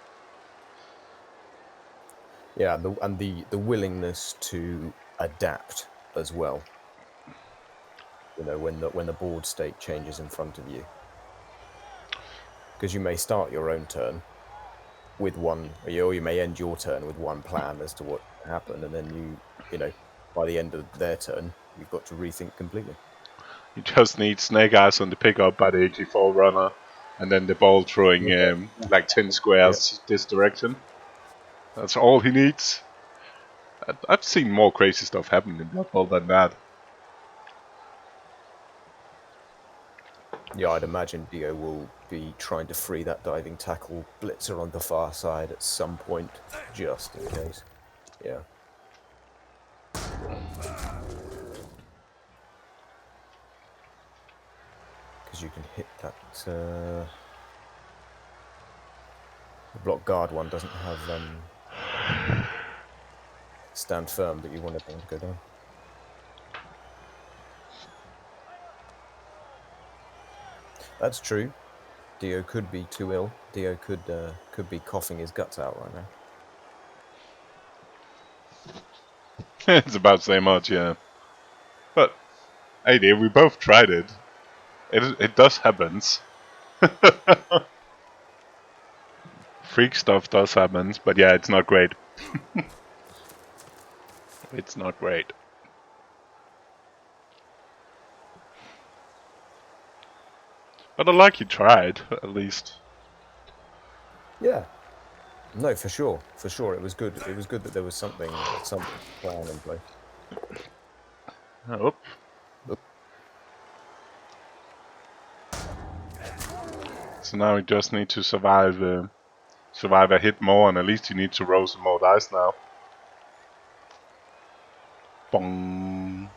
Yeah, the willingness to adapt as well. You know, when the board state changes in front of you, because you may start your own turn with one, or you may end your turn with one plan as to what happened, and then you know, by the end of their turn, you've got to rethink completely. You just need Snake Eyes on the pickup by the 84 runner, and then the ball throwing like 10 squares this direction. That's all he needs. I've seen more crazy stuff happen in Blood Bowl than that. Yeah, I'd imagine Dio will be trying to free that diving tackle blitzer on the far side at some point, just in case. Yeah. Because you can hit that... the block guard one doesn't have stand firm, but you want everything to go down. That's true. Dio could be too ill. Dio could be coughing his guts out right now. It's about the same much, yeah. But hey, dear, we both tried it. It does happens. Freak stuff does happens, but yeah, it's not great. It's not great. But I like you tried, at least. Yeah. No, for sure. For sure. It was good. It was good that there was something plan in place. Oh. So now we just need to survive a hit more, and at least you need to roll some more dice now. Bong.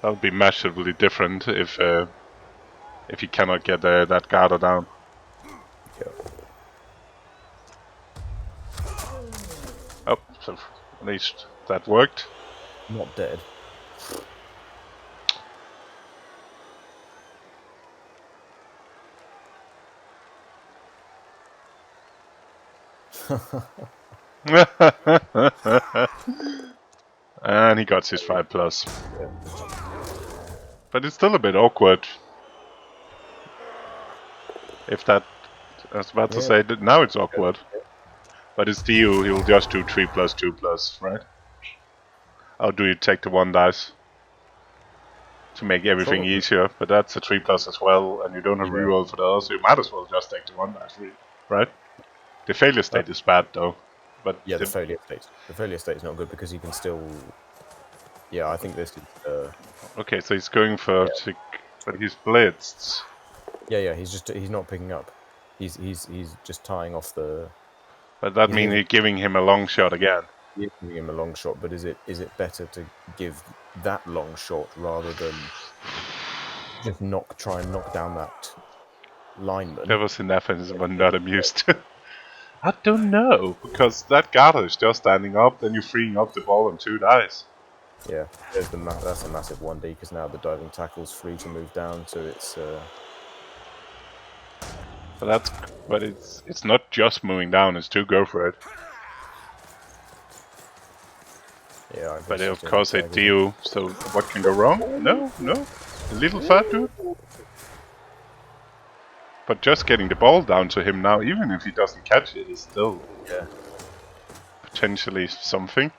That would be massively different if you cannot get that garter down. Yeah. Oh, so at least that worked. Not dead. And he got his 5+. But it's still a bit awkward. If that... I was about to say that now it's awkward. But it's Dio, he'll just do 3+, 2+, right? Or do you take the 1 dice? To make everything easier, but that's a 3+ as well, and you don't have reroll for the other, so you might as well just take the 1 dice, right? The failure state is bad though. But yeah, the failure state. The failure state is not good because you can still... Yeah, I think this is... Okay, so he's going for... But he's blitzed. Yeah, he's not picking up. He's just tying off the... But that means you're giving him a long shot again. You're giving him a long shot, but is it better to give that long shot rather than just try and knock down that lineman? There was enough and I'm not amused. I don't know, because that garter is just standing up, then you're freeing up the ball on 2 dice. Yeah, that's a massive 1D, because now the diving tackle's free to move down, so it's... But it's not just moving down, it's 2 go for it. Yeah, but of course it do, so what can go wrong? No, a little fat dude. But just getting the ball down to him now, even if he doesn't catch it, is still potentially something.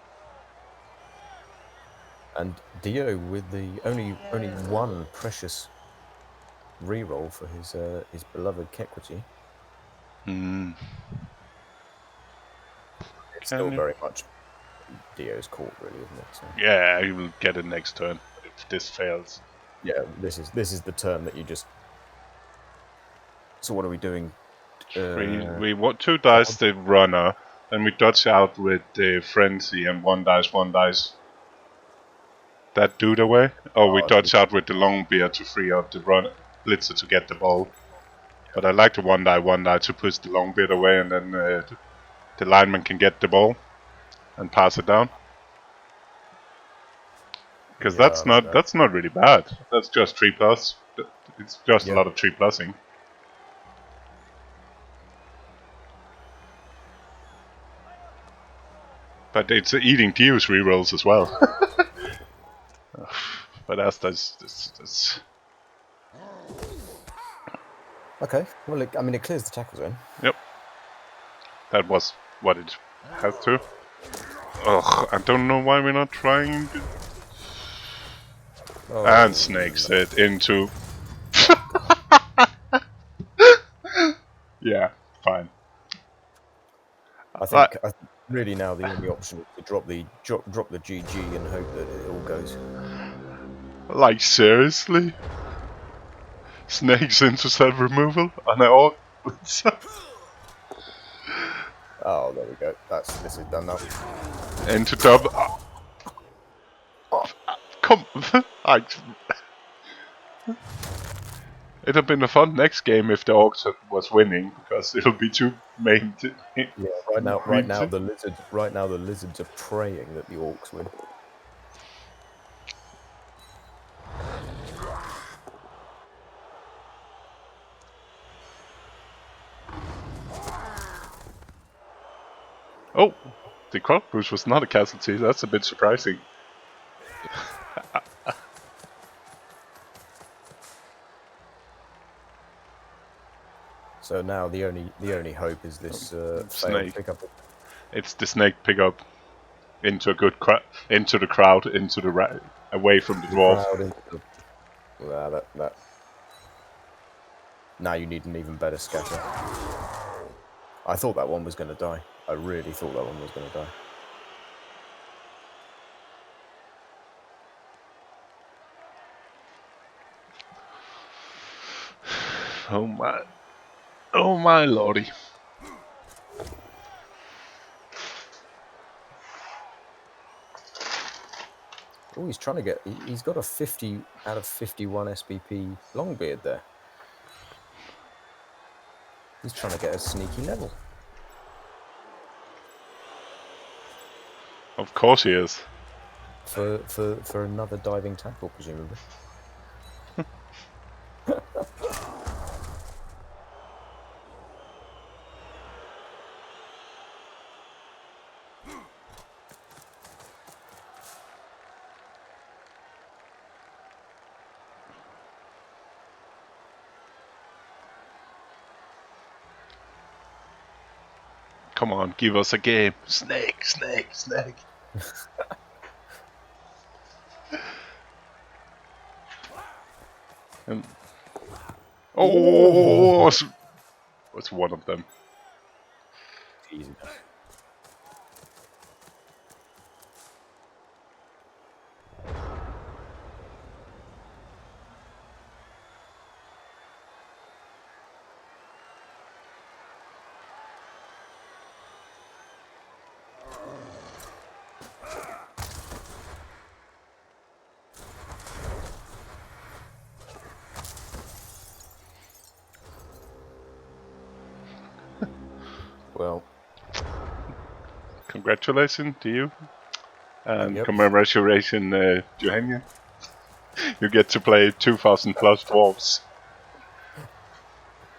And Dio with the only 1 precious reroll for his beloved Kekwiji. It's still very much Dio's court, really, isn't it? So. Yeah, he will get it next turn if this fails. Yeah, this is the turn that you just. So what are we doing? We want 2 dice the runner, then we dodge out with the frenzy and 1 dice. That dude away, or we dodge out with the long beer to free up the blitzer to get the ball. But I like the 1 die to push the long beard away, and then the lineman can get the ball and pass it down. Because that's not really bad. That's just 3+. It's just a lot of 3+ing. But it's eating Dio's rerolls as well. But that's... Okay, well, it clears the tackle zone. Yep. That was what it has to. Ugh, I don't know why we're not trying. And snakes it into... I think really now the only option is to drop the GG and hope that it all goes. Like seriously? Snakes into self-removal on an orc? Oh, there we go. This is done now. Into double. Come, it'd have been a fun next game if the orcs was winning, because it'll be two main. Yeah, right now the lizards are praying that the orcs win. Oh, the cockroach was not a casualty. That's a bit surprising. So now the only hope is this snake pickup. It's the snake pickup into a good into the crowd, into the away from the dwarf. That. Now you need an even better scatter. I thought that one was going to die. I really thought that one was going to die. Oh my lordy. Oh, he's trying to get... He's got a 50 out of 51 SBP Longbeard there. He's trying to get a sneaky level. Of course he is. For another diving tackle, presumably. Come on, give us a game. Snake, snake, snake. And what's one of them? Easy. Well, congratulations to you, and congratulations, Johanna. You get to play 2,000 plus dwarves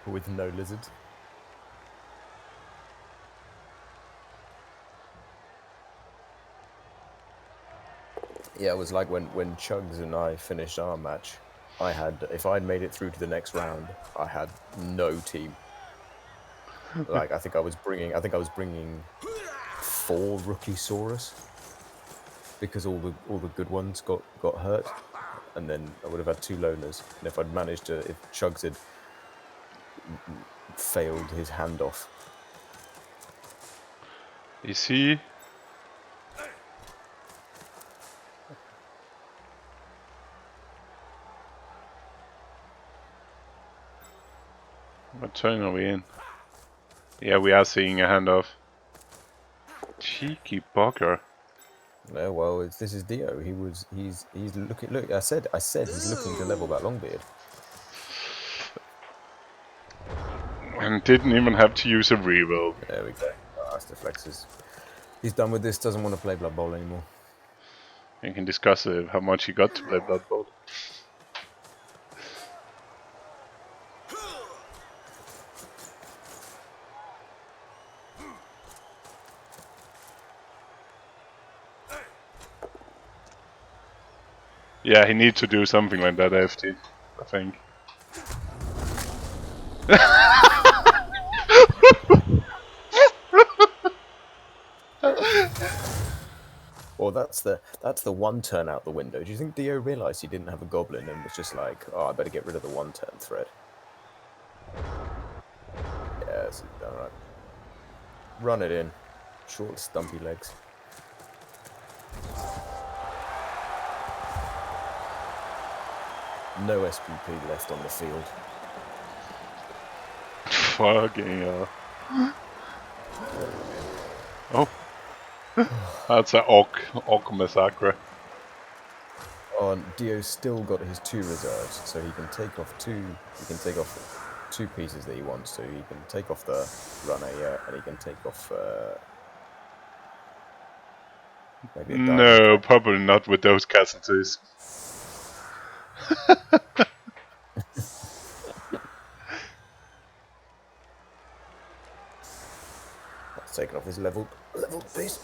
with no lizards. Yeah, it was like when Chugs and I finished our match. If I'd made it through to the next round, I had no team. Like I think I was bringing 4 rookie Saurus because all the good ones got hurt, and then I would have had 2 loners. And if I'd managed to, if Chugs had failed his handoff. You see? What turn are we in? Yeah, we are seeing a handoff. Cheeky bugger. No, well, this is Dio. He's looking. Look, I said he's looking to level that Longbeard. And didn't even have to use a reroll. There we go. Asteflix he's done with this. Doesn't want to play Blood Bowl anymore. You can discuss how much he got to play Blood Bowl. Yeah, he needs to do something like that, FT, I think. Well, that's the one turn out the window. Do you think Dio realised he didn't have a goblin and was just like, oh, I better get rid of the one turn thread? Yes, all right. Run it in. Short, stumpy legs. No SPP left on the field. Fucking hell. Oh. That's an orc massacre. Oh, and Dio's still got his 2 reserves, so he can take off 2. He can take off 2 pieces that he wants to. He can take off the runner, yeah, and he can take off maybe a diamond. No, probably not with those casualties. That's taken off his leveled piece.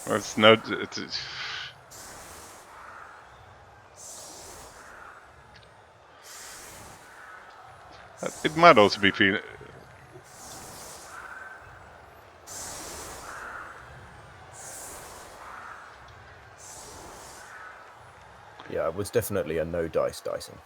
It's no. It might also be feeling. Yeah, it was definitely a no dice dicing.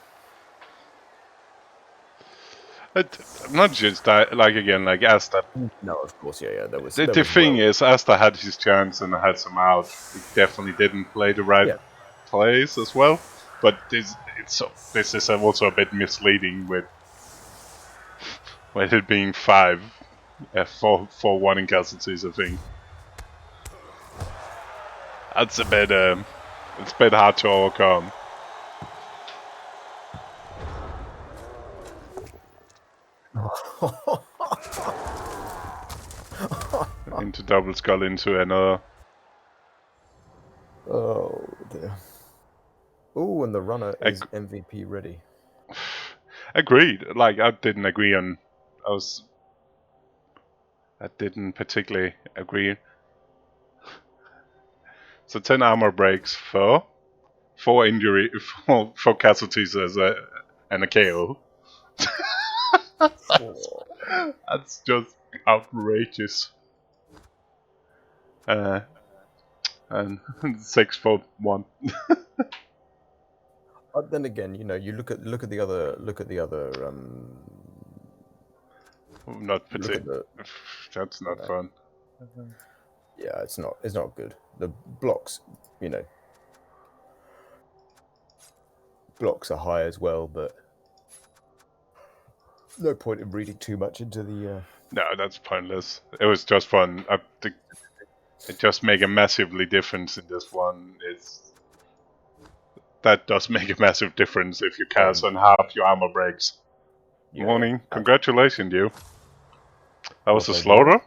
Not just that, like again, like Asta. No, of course, yeah. There was. The thing is, Asta had his chance and had some out. He definitely didn't play the right plays as well. But this is also a bit misleading with it being 5 for 1 in casualties. I think that's a bit it's a bit hard to overcome. Into double skull into another. Oh dear. Oh, and the runner is MVP ready. Agreed. Like I didn't agree on. I didn't particularly agree. So 10 armor breaks for 4 injury for casualties as and a KO. That's just outrageous. And 6 for 1. But then again, you know, you look at the other Not particularly. That's not fun. Yeah, it's not good. The blocks, you know, blocks are high as well, but no point in reading too much into the. No, that's pointless. It was just fun. It just make a massively difference in this one. That does make a massive difference if you cast on half your armor breaks. Morning. Congratulations, you. That was a slaughter.